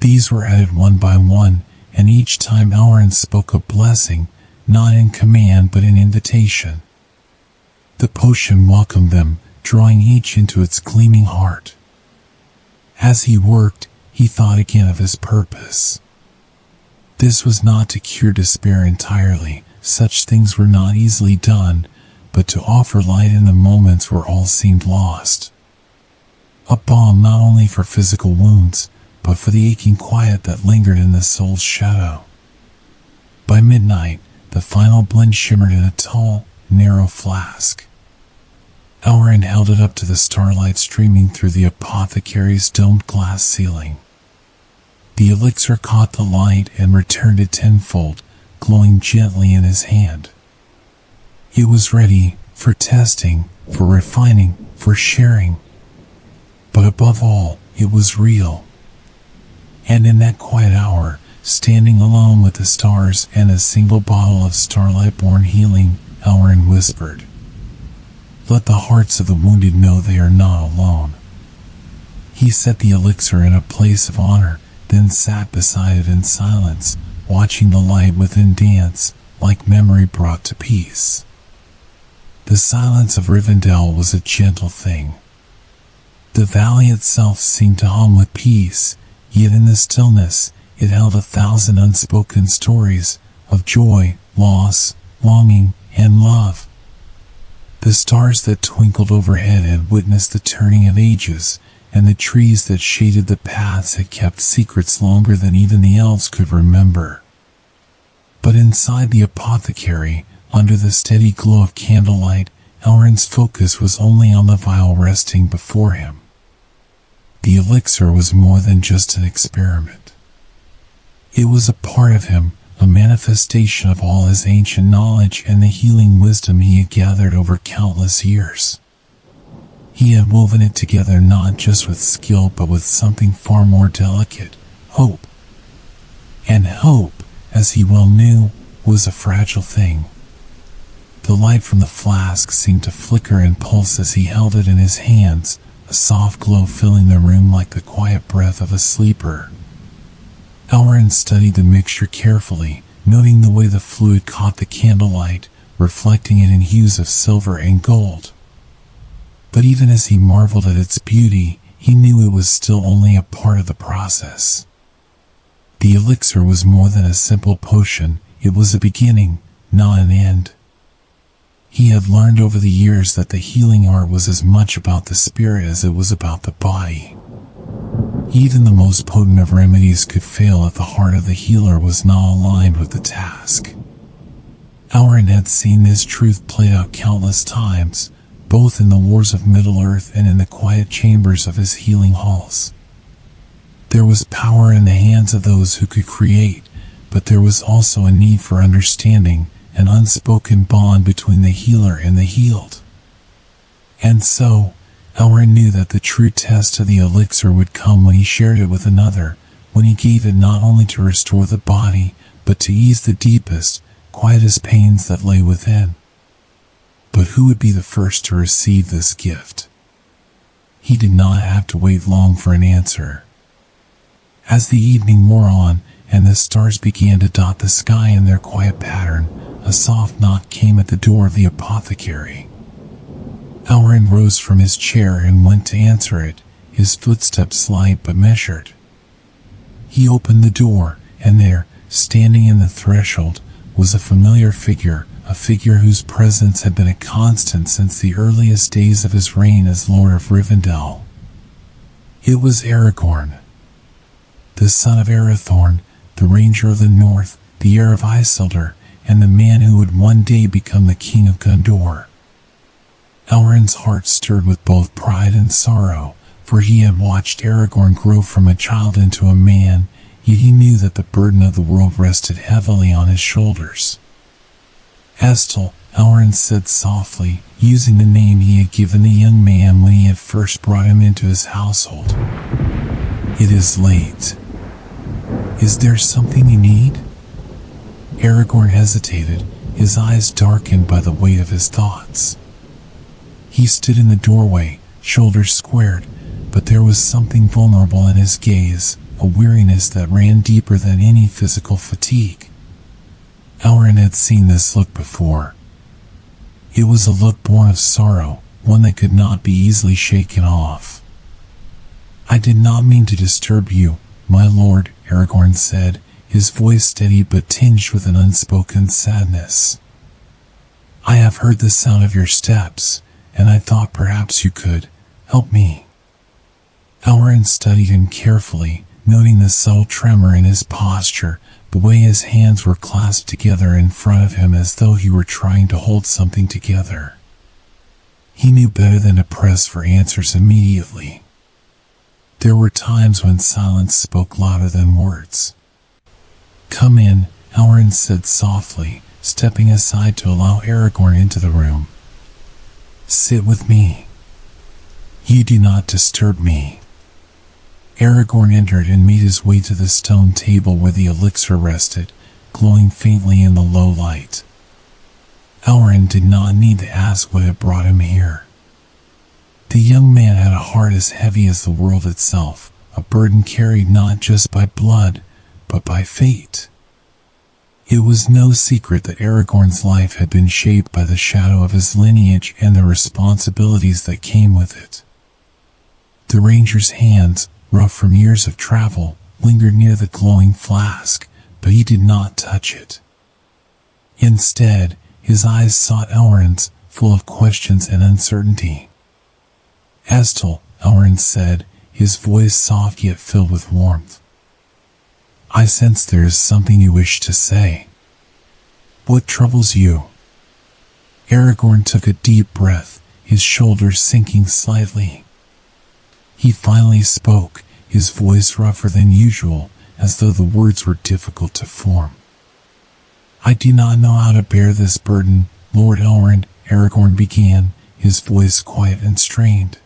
These were added one by one, and each time Elrond spoke a blessing, not in command but in invitation. The potion welcomed them, drawing each into its gleaming heart. As he worked, he thought again of his purpose. This was not to cure despair entirely, such things were not easily done, but to offer light in the moments where all seemed lost. A balm not only for physical wounds, but for the aching quiet that lingered in the soul's shadow. By midnight, the final blend shimmered in a tall, narrow flask. Elrond held it up to the starlight streaming through the apothecary's domed glass ceiling. The elixir caught the light and returned it tenfold, glowing gently in his hand. It was ready for testing, for refining, for sharing. But above all, it was real. And in that quiet hour, standing alone with the stars and a single bottle of starlight-born healing, Elrond whispered, "Let the hearts of the wounded know they are not alone." He set the elixir in a place of honor, then sat beside it in silence, watching the light within dance, like memory brought to peace. The silence of Rivendell was a gentle thing. The valley itself seemed to hum with peace, yet in the stillness, it held 1,000 unspoken stories of joy, loss, longing, and love. The stars that twinkled overhead had witnessed the turning of ages, and the trees that shaded the paths had kept secrets longer than even the elves could remember. But inside the apothecary, under the steady glow of candlelight, Elrond's focus was only on the vial resting before him. The elixir was more than just an experiment. It was a part of him, a manifestation of all his ancient knowledge and the healing wisdom he had gathered over countless years. He had woven it together not just with skill but with something far more delicate, hope. And hope, as he well knew, was a fragile thing. The light from the flask seemed to flicker and pulse as he held it in his hands, a soft glow filling the room like the quiet breath of a sleeper. Elrond studied the mixture carefully, noting the way the fluid caught the candlelight, reflecting it in hues of silver and gold. But even as he marveled at its beauty, he knew it was still only a part of the process. The elixir was more than a simple potion, it was a beginning, not an end. He had learned over the years that the healing art was as much about the spirit as it was about the body. Even the most potent of remedies could fail if the heart of the healer was not aligned with the task. Elrond had seen this truth played out countless times, both in the wars of Middle Earth and in the quiet chambers of his healing halls. There was power in the hands of those who could create, but there was also a need for understanding, an unspoken bond between the healer and the healed. And so, Elrond knew that the true test of the elixir would come when he shared it with another, when he gave it not only to restore the body, but to ease the deepest, quietest pains that lay within. But who would be the first to receive this gift? He did not have to wait long for an answer. As the evening wore on, and the stars began to dot the sky in their quiet pattern, a soft knock came at the door of the apothecary. Elrond rose from his chair and went to answer it, his footsteps light but measured. He opened the door, and there, standing in the threshold, was a familiar figure, a figure whose presence had been a constant since the earliest days of his reign as Lord of Rivendell. It was Aragorn, the son of Arathorn, the Ranger of the North, the heir of Isildur, and the man who would one day become the King of Gondor. Elrond's heart stirred with both pride and sorrow, for he had watched Aragorn grow from a child into a man, yet he knew that the burden of the world rested heavily on his shoulders. Estel, Elrond said softly, using the name he had given the young man when he had first brought him into his household. It is late. Is there something you need? Aragorn hesitated, his eyes darkened by the weight of his thoughts. He stood in the doorway, shoulders squared, but there was something vulnerable in his gaze, a weariness that ran deeper than any physical fatigue. Elrond had seen this look before. It was a look born of sorrow, one that could not be easily shaken off. "I did not mean to disturb you, my lord," Aragorn said, his voice steady but tinged with an unspoken sadness. "I have heard the sound of your steps, and I thought perhaps you could help me." Elrond studied him carefully, noting the subtle tremor in his posture, the way his hands were clasped together in front of him as though he were trying to hold something together. He knew better than to press for answers immediately. There were times when silence spoke louder than words. "Come in," Elrond said softly, stepping aside to allow Aragorn into the room. "Sit with me. You do not disturb me." Aragorn entered and made his way to the stone table where the elixir rested, glowing faintly in the low light. Elrond did not need to ask what had brought him here. The young man had a heart as heavy as the world itself, a burden carried not just by blood, but by fate. It was no secret that Aragorn's life had been shaped by the shadow of his lineage and the responsibilities that came with it. The ranger's hands, rough from years of travel, lingered near the glowing flask, but he did not touch it. Instead, his eyes sought Elrond's, full of questions and uncertainty. "Estel," Elrond said, his voice soft yet filled with warmth. "I sense there is something you wish to say. What troubles you?" Aragorn took a deep breath, his shoulders sinking slightly. He finally spoke, his voice rougher than usual, as though the words were difficult to form. "I do not know how to bear this burden, Lord Elrond," Aragorn began, his voice quiet and strained.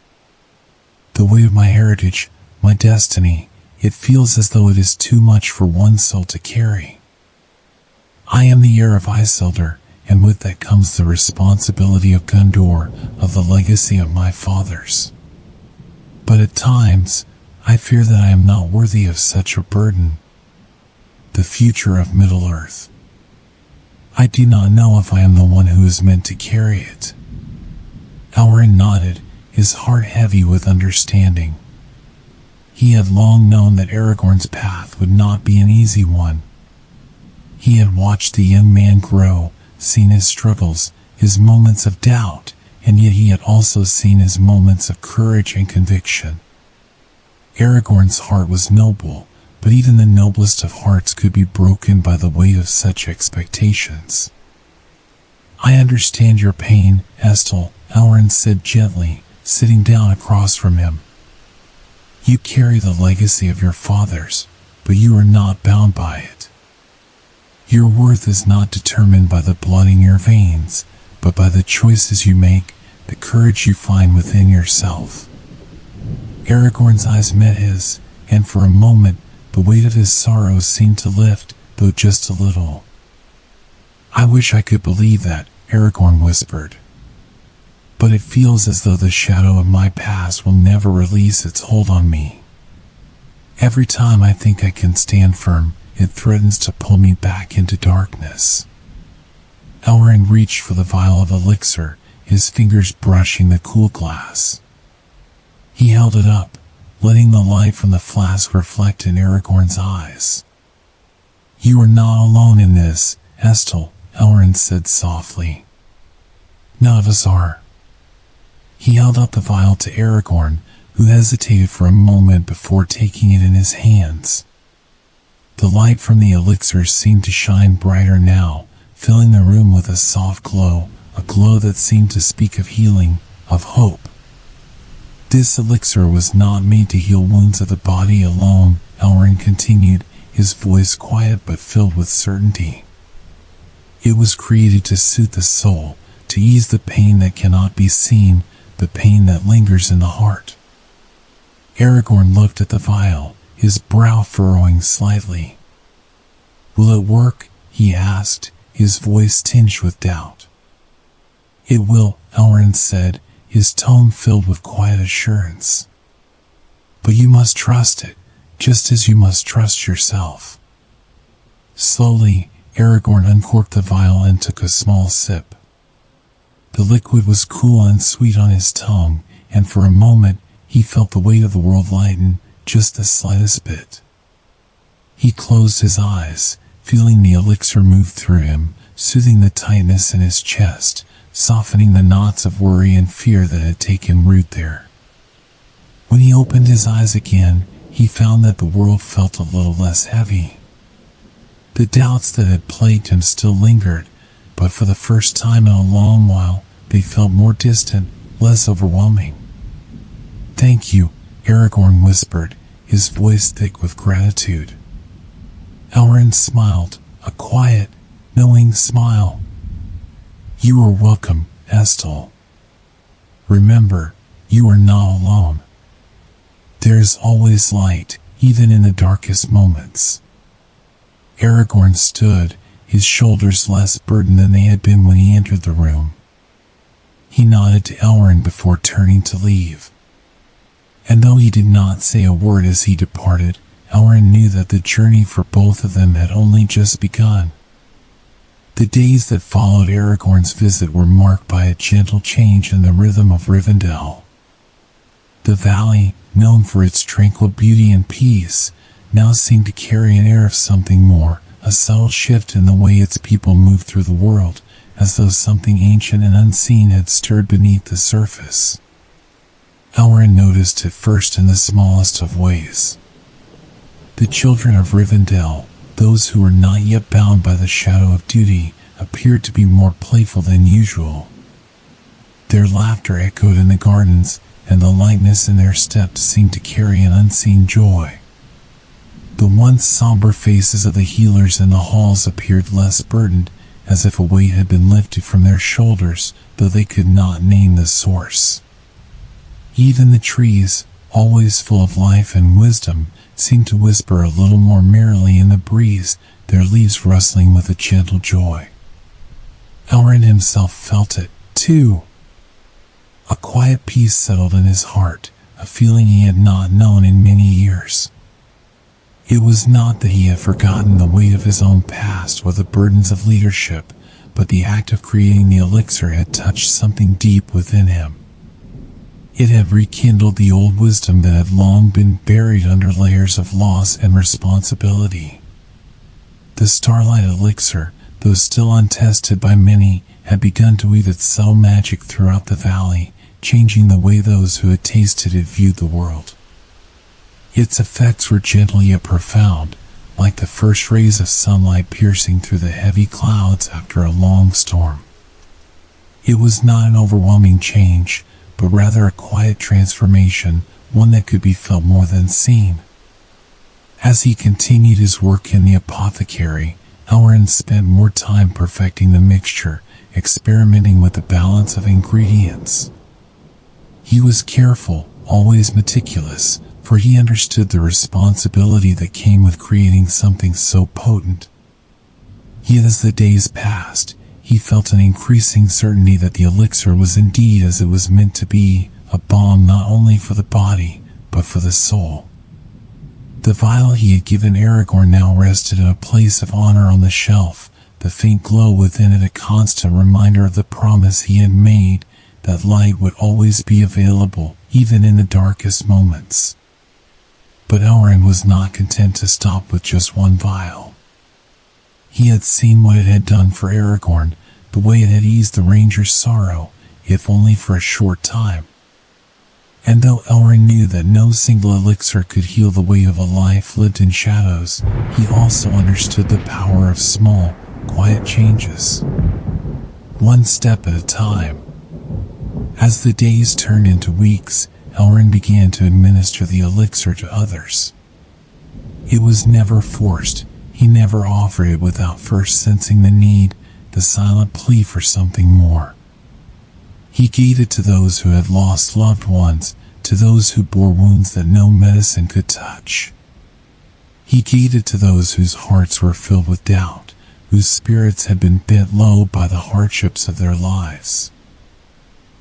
"The weight of my heritage, my destiny, it feels as though it is too much for one soul to carry. I am the heir of Isildur, and with that comes the responsibility of Gondor, of the legacy of my fathers. But at times, I fear that I am not worthy of such a burden. The future of Middle Earth. I do not know if I am the one who is meant to carry it." Elrond nodded, his heart heavy with understanding. He had long known that Aragorn's path would not be an easy one. He had watched the young man grow, seen his struggles, his moments of doubt, and yet he had also seen his moments of courage and conviction. Aragorn's heart was noble, but even the noblest of hearts could be broken by the weight of such expectations. "I understand your pain, Estel," Elrond said gently, sitting down across from him. "You carry the legacy of your fathers, but you are not bound by it. Your worth is not determined by the blood in your veins, but by the choices you make, the courage you find within yourself." Aragorn's eyes met his, and for a moment, the weight of his sorrow seemed to lift, though just a little. "I wish I could believe that," Aragorn whispered. "But it feels as though the shadow of my past will never release its hold on me." Every time I think I can stand firm, it threatens to pull me back into darkness. Elrond reached for the vial of elixir, his fingers brushing the cool glass. He held it up, letting the light from the flask reflect in Aragorn's eyes. "You are not alone in this, Estel," Elrond said softly. "None of us are." He held up the vial to Aragorn, who hesitated for a moment before taking it in his hands. The light from the elixir seemed to shine brighter now, filling the room with a soft glow, a glow that seemed to speak of healing, of hope. "This elixir was not made to heal wounds of the body alone," Elrond continued, his voice quiet but filled with certainty. "It was created to soothe the soul, to ease the pain that cannot be seen, the pain that lingers in the heart." Aragorn looked at the vial, his brow furrowing slightly. "Will it work?" he asked, his voice tinged with doubt. "It will," Elrond said, his tone filled with quiet assurance. "But you must trust it, just as you must trust yourself." Slowly, Aragorn uncorked the vial and took a small sip. The liquid was cool and sweet on his tongue, and for a moment he felt the weight of the world lighten, just the slightest bit. He closed his eyes, feeling the elixir move through him, soothing the tightness in his chest, softening the knots of worry and fear that had taken root there. When he opened his eyes again, he found that the world felt a little less heavy. The doubts that had plagued him still lingered, but for the first time in a long while, they felt more distant, less overwhelming. "Thank you," Aragorn whispered, his voice thick with gratitude. Elrond smiled, a quiet, knowing smile. "You are welcome, Estel. Remember, you are not alone. There is always light, even in the darkest moments." Aragorn stood, his shoulders less burdened than they had been when he entered the room. He nodded to Elrond before turning to leave. And though he did not say a word as he departed, Elrond knew that the journey for both of them had only just begun. The days that followed Aragorn's visit were marked by a gentle change in the rhythm of Rivendell. The valley, known for its tranquil beauty and peace, now seemed to carry an air of something more, a subtle shift in the way its people moved through the world, as though something ancient and unseen had stirred beneath the surface. Elrond noticed it first in the smallest of ways. The children of Rivendell, those who were not yet bound by the shadow of duty, appeared to be more playful than usual. Their laughter echoed in the gardens, and the lightness in their steps seemed to carry an unseen joy. The once somber faces of the healers in the halls appeared less burdened, as if a weight had been lifted from their shoulders, though they could not name the source. Even the trees, always full of life and wisdom, seemed to whisper a little more merrily in the breeze, their leaves rustling with a gentle joy. Elrond himself felt it, too. A quiet peace settled in his heart, a feeling he had not known in many years. It was not that he had forgotten the weight of his own past or the burdens of leadership, but the act of creating the elixir had touched something deep within him. It had rekindled the old wisdom that had long been buried under layers of loss and responsibility. The Starlight Elixir, though still untested by many, had begun to weave its subtle magic throughout the valley, changing the way those who had tasted it viewed the world. Its effects were gentle yet profound, like the first rays of sunlight piercing through the heavy clouds after a long storm. It was not an overwhelming change, but rather a quiet transformation, one that could be felt more than seen. As he continued his work in the apothecary, Elrond spent more time perfecting the mixture, experimenting with the balance of ingredients. He was careful, always meticulous, for he understood the responsibility that came with creating something so potent. Yet as the days passed, he felt an increasing certainty that the elixir was indeed as it was meant to be, a balm not only for the body, but for the soul. The vial he had given Aragorn now rested in a place of honor on the shelf, the faint glow within it a constant reminder of the promise he had made, that light would always be available, even in the darkest moments. But Elrond was not content to stop with just one vial. He had seen what it had done for Aragorn, the way it had eased the ranger's sorrow, if only for a short time. And though Elrond knew that no single elixir could heal the weight of a life lived in shadows, he also understood the power of small, quiet changes. One step at a time. As the days turned into weeks, Elrond began to administer the elixir to others. It was never forced. He never offered it without first sensing the need, the silent plea for something more. He gave it to those who had lost loved ones, to those who bore wounds that no medicine could touch. He gave it to those whose hearts were filled with doubt, whose spirits had been bent low by the hardships of their lives.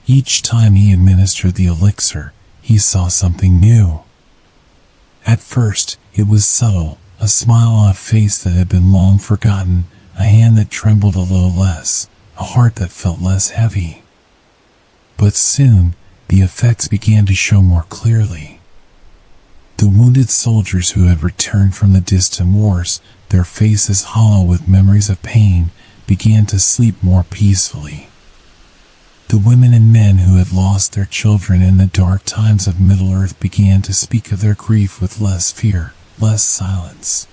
Each time he administered the elixir, he saw something new. At first, it was subtle, a smile on a face that had been long forgotten, a hand that trembled a little less, a heart that felt less heavy. But soon, the effects began to show more clearly. The wounded soldiers who had returned from the distant wars, their faces hollow with memories of pain, began to sleep more peacefully. The women and men who had lost their children in the dark times of Middle Earth began to speak of their grief with less fear, less silence.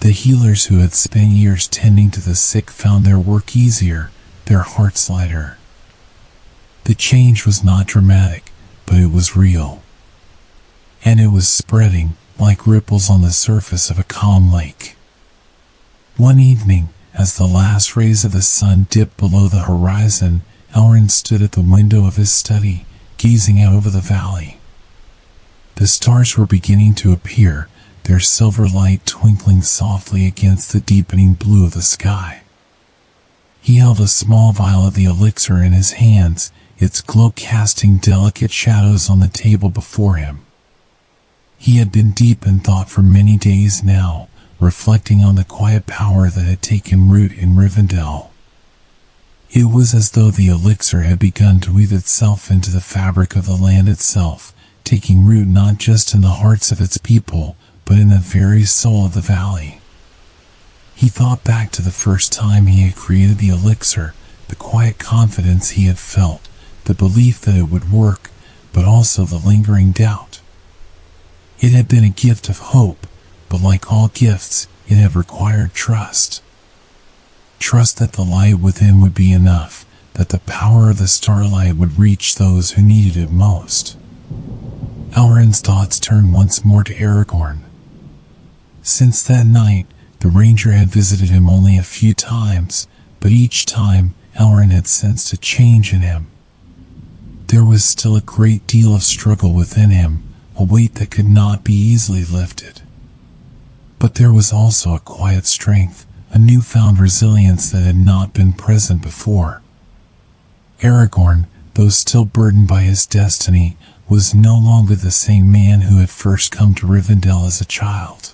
The healers who had spent years tending to the sick found their work easier, their hearts lighter. The change was not dramatic, but it was real. And it was spreading, like ripples on the surface of a calm lake. One evening, as the last rays of the sun dipped below the horizon, Elrond stood at the window of his study, gazing out over the valley. The stars were beginning to appear, their silver light twinkling softly against the deepening blue of the sky. He held a small vial of the elixir in his hands, its glow casting delicate shadows on the table before him. He had been deep in thought for many days now, reflecting on the quiet power that had taken root in Rivendell. It was as though the elixir had begun to weave itself into the fabric of the land itself, taking root not just in the hearts of its people, but in the very soul of the valley. He thought back to the first time he had created the elixir, the quiet confidence he had felt, the belief that it would work, but also the lingering doubt. It had been a gift of hope, but like all gifts, it had required trust. Trust that the light within would be enough, that the power of the starlight would reach those who needed it most. Elrond's thoughts turned once more to Aragorn. Since that night, the ranger had visited him only a few times, but each time, Elrond had sensed a change in him. There was still a great deal of struggle within him, a weight that could not be easily lifted. But there was also a quiet strength, a newfound resilience that had not been present before. Aragorn, though still burdened by his destiny, was no longer the same man who had first come to Rivendell as a child.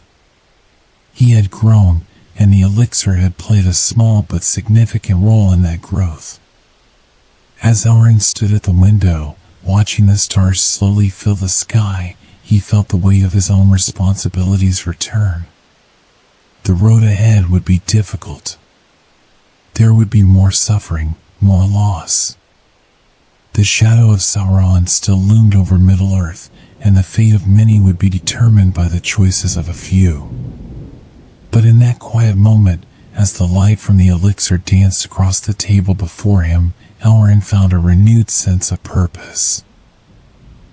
He had grown, and the elixir had played a small but significant role in that growth. As Elrond stood at the window, watching the stars slowly fill the sky, he felt the weight of his own responsibilities return. The road ahead would be difficult. There would be more suffering, more loss. The shadow of Sauron still loomed over Middle Earth, and the fate of many would be determined by the choices of a few. But in that quiet moment, as the light from the elixir danced across the table before him, Elrond found a renewed sense of purpose.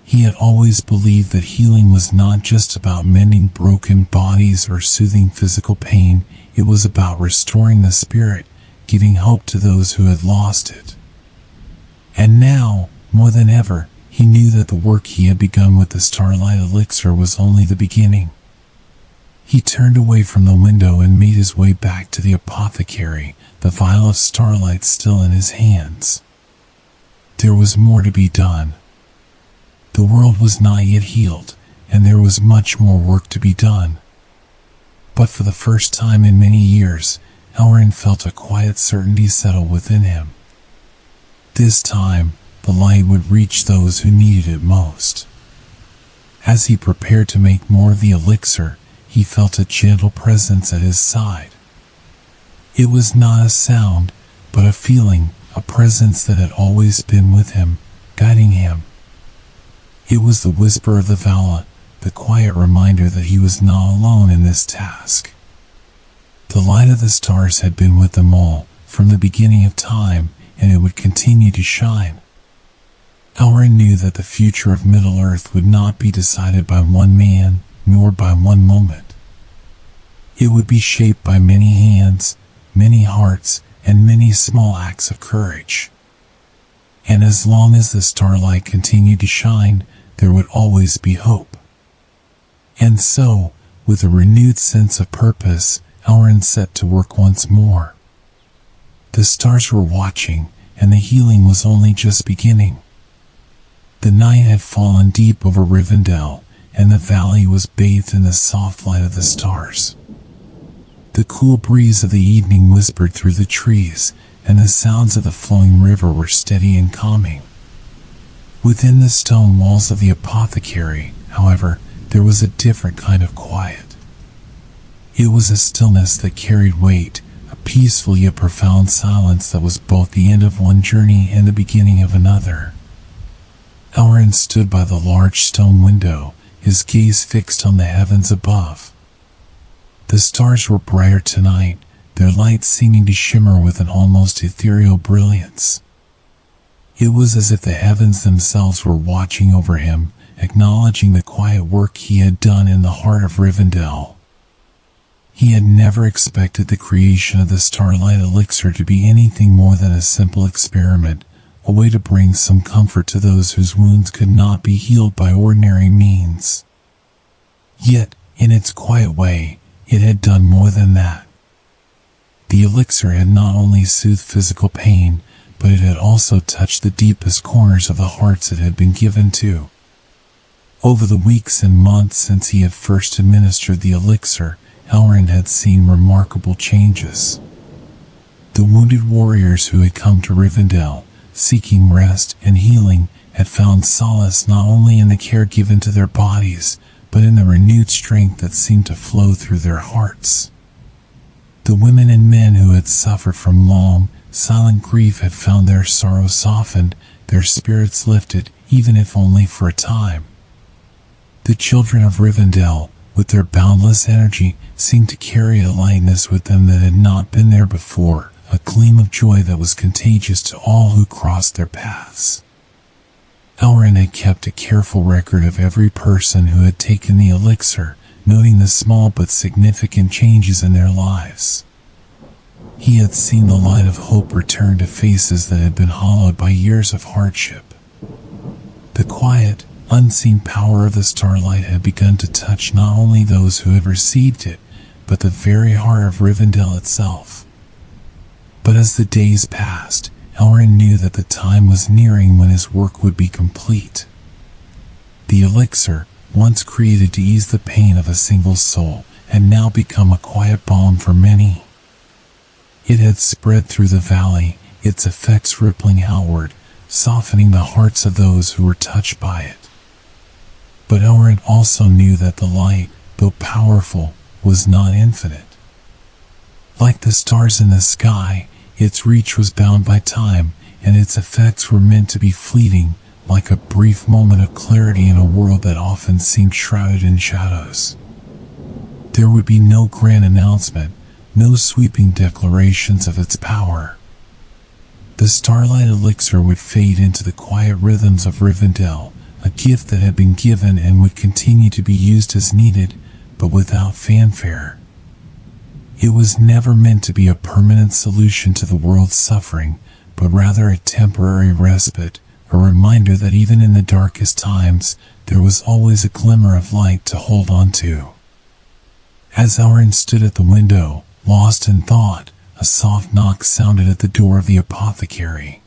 He had always believed that healing was not just about mending broken bodies or soothing physical pain, it was about restoring the spirit, giving hope to those who had lost it. And now, more than ever, he knew that the work he had begun with the Starlight Elixir was only the beginning. He turned away from the window and made his way back to the apothecary, the vial of starlight still in his hands. There was more to be done. The world was not yet healed, and there was much more work to be done. But for the first time in many years, Elrond felt a quiet certainty settle within him. This time, the light would reach those who needed it most. As he prepared to make more of the elixir, he felt a gentle presence at his side. It was not a sound, but a feeling, a presence that had always been with him, guiding him. It was the whisper of the Vala, the quiet reminder that he was not alone in this task. The light of the stars had been with them all, from the beginning of time, and it would continue to shine. Elrond knew that the future of Middle-earth would not be decided by one man, nor by one moment. It would be shaped by many hands, many hearts, and many small acts of courage. And as long as the starlight continued to shine, there would always be hope. And so, with a renewed sense of purpose, Elrond set to work once more. The stars were watching, and the healing was only just beginning. The night had fallen deep over Rivendell, and the valley was bathed in the soft light of the stars. The cool breeze of the evening whispered through the trees, and the sounds of the flowing river were steady and calming. Within the stone walls of the apothecary, however, there was a different kind of quiet. It was a stillness that carried weight, a peaceful yet profound silence that was both the end of one journey and the beginning of another. Elrond stood by the large stone window, his gaze fixed on the heavens above. The stars were brighter tonight, their light seeming to shimmer with an almost ethereal brilliance. It was as if the heavens themselves were watching over him, acknowledging the quiet work he had done in the heart of Rivendell. He had never expected the creation of the Starlight Elixir to be anything more than a simple experiment, a way to bring some comfort to those whose wounds could not be healed by ordinary means. Yet, in its quiet way, it had done more than that. The elixir had not only soothed physical pain, but it had also touched the deepest corners of the hearts it had been given to. Over the weeks and months since he had first administered the elixir, Elrond had seen remarkable changes. The wounded warriors who had come to Rivendell, seeking rest and healing, had found solace not only in the care given to their bodies, but in the renewed strength that seemed to flow through their hearts. The women and men who had suffered from long, silent grief had found their sorrow softened, their spirits lifted, even if only for a time. The children of Rivendell, with their boundless energy, seemed to carry a lightness with them that had not been there before, a gleam of joy that was contagious to all who crossed their paths. Elrond had kept a careful record of every person who had taken the elixir, noting the small but significant changes in their lives. He had seen the light of hope return to faces that had been hollowed by years of hardship. The quiet, unseen power of the starlight had begun to touch not only those who had received it, but the very heart of Rivendell itself. But as the days passed, Elrond knew that the time was nearing when his work would be complete. The elixir, once created to ease the pain of a single soul, had now become a quiet balm for many. It had spread through the valley, its effects rippling outward, softening the hearts of those who were touched by it. But Elrond also knew that the light, though powerful, was not infinite. Like the stars in the sky, its reach was bound by time, and its effects were meant to be fleeting, like a brief moment of clarity in a world that often seemed shrouded in shadows. There would be no grand announcement, no sweeping declarations of its power. The Starlight Elixir would fade into the quiet rhythms of Rivendell, a gift that had been given and would continue to be used as needed, but without fanfare. It was never meant to be a permanent solution to the world's suffering, but rather a temporary respite, a reminder that even in the darkest times, there was always a glimmer of light to hold on to. As Elrond stood at the window, lost in thought, a soft knock sounded at the door of the apothecary.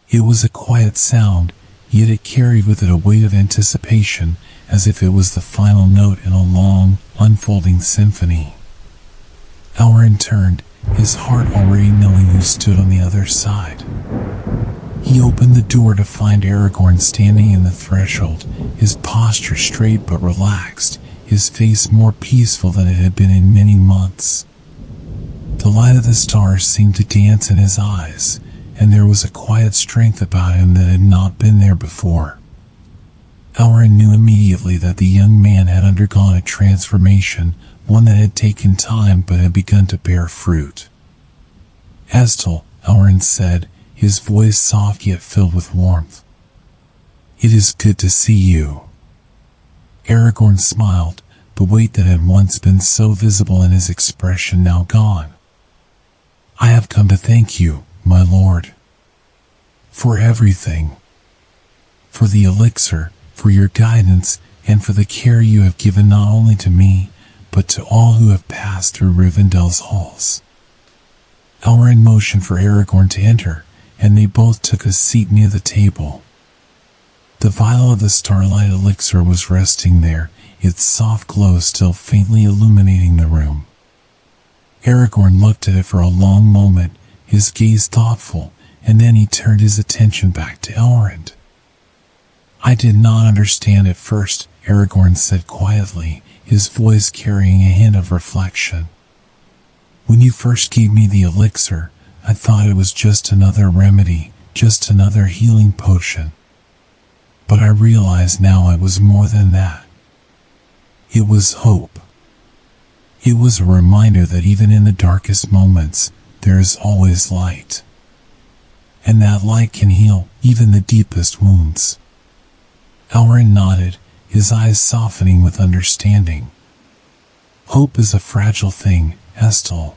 It was a quiet sound, yet it carried with it a weight of anticipation, as if it was the final note in a long, unfolding symphony. Elrond turned, his heart already knowing who stood on the other side. He opened the door to find Aragorn standing in the threshold, his posture straight but relaxed, his face more peaceful than it had been in many months. The light of the stars seemed to dance in his eyes, and there was a quiet strength about him that had not been there before. Elrond knew immediately that the young man had undergone a transformation, one that had taken time but had begun to bear fruit. "Estel," Elrond said, his voice soft yet filled with warmth. "It is good to see you." Aragorn smiled, the weight that had once been so visible in his expression now gone. "I have come to thank you, my lord. For everything. For the elixir, for your guidance, and for the care you have given not only to me, but to all who have passed through Rivendell's halls." Elrond motioned for Aragorn to enter, and they both took a seat near the table. The vial of the Starlight Elixir was resting there, its soft glow still faintly illuminating the room. Aragorn looked at it for a long moment, his gaze thoughtful, and then he turned his attention back to Elrond. "I did not understand at first," Aragorn said quietly, his voice carrying a hint of reflection. "When you first gave me the elixir, I thought it was just another remedy, just another healing potion. But I realize now it was more than that. It was hope. It was a reminder that even in the darkest moments, there is always light. And that light can heal even the deepest wounds." Elrond nodded, his eyes softening with understanding. "Hope is a fragile thing, Estel.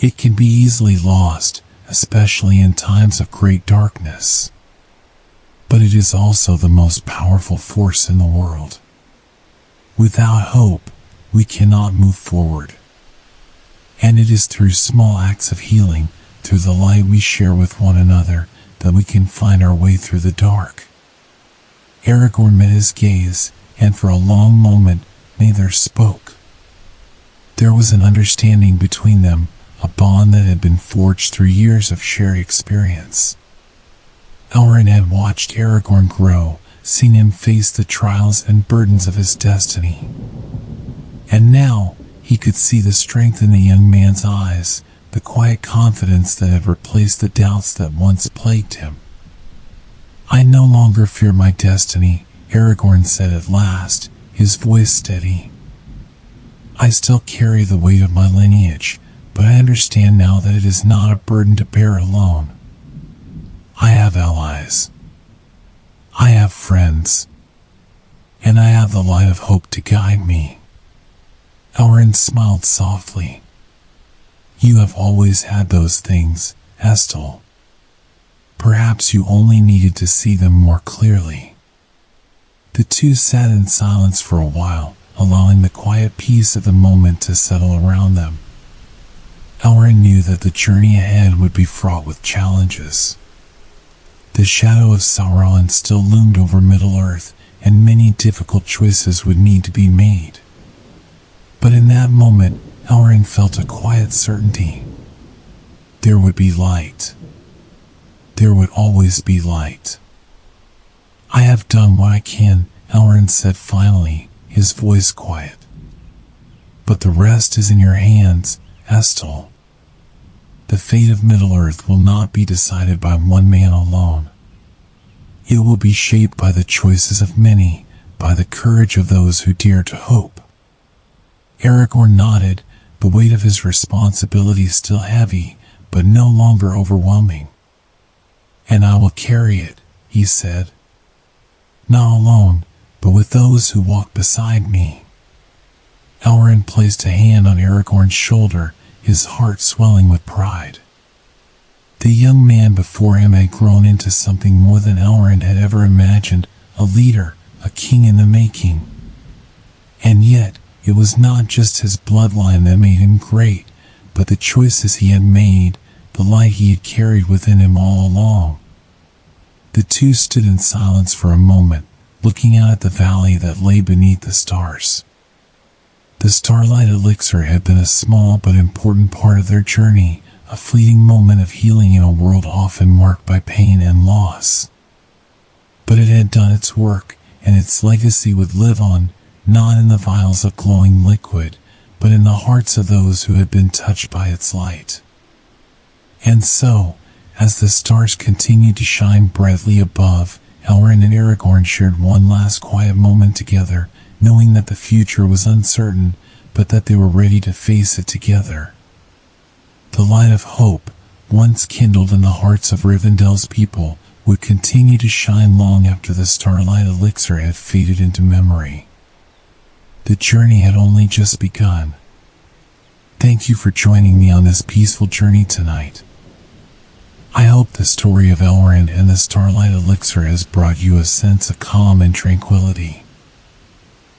It can be easily lost, especially in times of great darkness. But it is also the most powerful force in the world. Without hope, we cannot move forward. And it is through small acts of healing, through the light we share with one another, that we can find our way through the dark." Aragorn met his gaze, and for a long moment, neither spoke. There was an understanding between them, a bond that had been forged through years of shared experience. Elrond had watched Aragorn grow, seen him face the trials and burdens of his destiny. And now, he could see the strength in the young man's eyes, the quiet confidence that had replaced the doubts that once plagued him. "I no longer fear my destiny," Aragorn said at last, his voice steady. "I still carry the weight of my lineage, but I understand now that it is not a burden to bear alone. I have allies. I have friends. And I have the light of hope to guide me." Elrond smiled softly. "You have always had those things, Estel. Perhaps you only needed to see them more clearly." The two sat in silence for a while, allowing the quiet peace of the moment to settle around them. Elrond knew that the journey ahead would be fraught with challenges. The shadow of Sauron still loomed over Middle-earth, and many difficult choices would need to be made. But in that moment, Elrond felt a quiet certainty. There would be light. There would always be light. "I have done what I can," Elrond said finally, his voice quiet. "But the rest is in your hands, Estel. The fate of Middle-earth will not be decided by one man alone. It will be shaped by the choices of many, by the courage of those who dare to hope." Aragorn nodded, the weight of his responsibility still heavy, but no longer overwhelming. "And I will carry it," he said. "Not alone, but with those who walk beside me." Elrond placed a hand on Aragorn's shoulder, his heart swelling with pride. The young man before him had grown into something more than Elrond had ever imagined, a leader, a king in the making. And yet, it was not just his bloodline that made him great, but the choices he had made, the light he had carried within him all along. The two stood in silence for a moment, looking out at the valley that lay beneath the stars. The Starlight Elixir had been a small but important part of their journey, a fleeting moment of healing in a world often marked by pain and loss. But it had done its work, and its legacy would live on, not in the vials of glowing liquid, but in the hearts of those who had been touched by its light. And so, as the stars continued to shine brightly above, Elrond and Aragorn shared one last quiet moment together, knowing that the future was uncertain, but that they were ready to face it together. The light of hope, once kindled in the hearts of Rivendell's people, would continue to shine long after the Starlight Elixir had faded into memory. The journey had only just begun. Thank you for joining me on this peaceful journey tonight. I hope the story of Elrond and the Starlight Elixir has brought you a sense of calm and tranquility.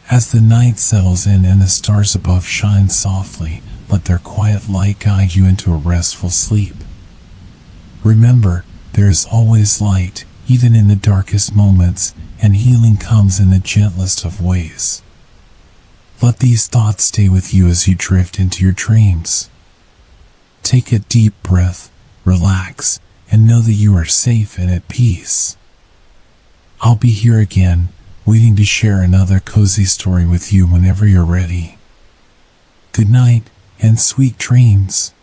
As the night settles in and the stars above shine softly, let their quiet light guide you into a restful sleep. Remember, there is always light, even in the darkest moments, and healing comes in the gentlest of ways. Let these thoughts stay with you as you drift into your dreams. Take a deep breath, relax, and know that you are safe and at peace. I'll be here again, waiting to share another cozy story with you whenever you're ready. Good night, and sweet dreams.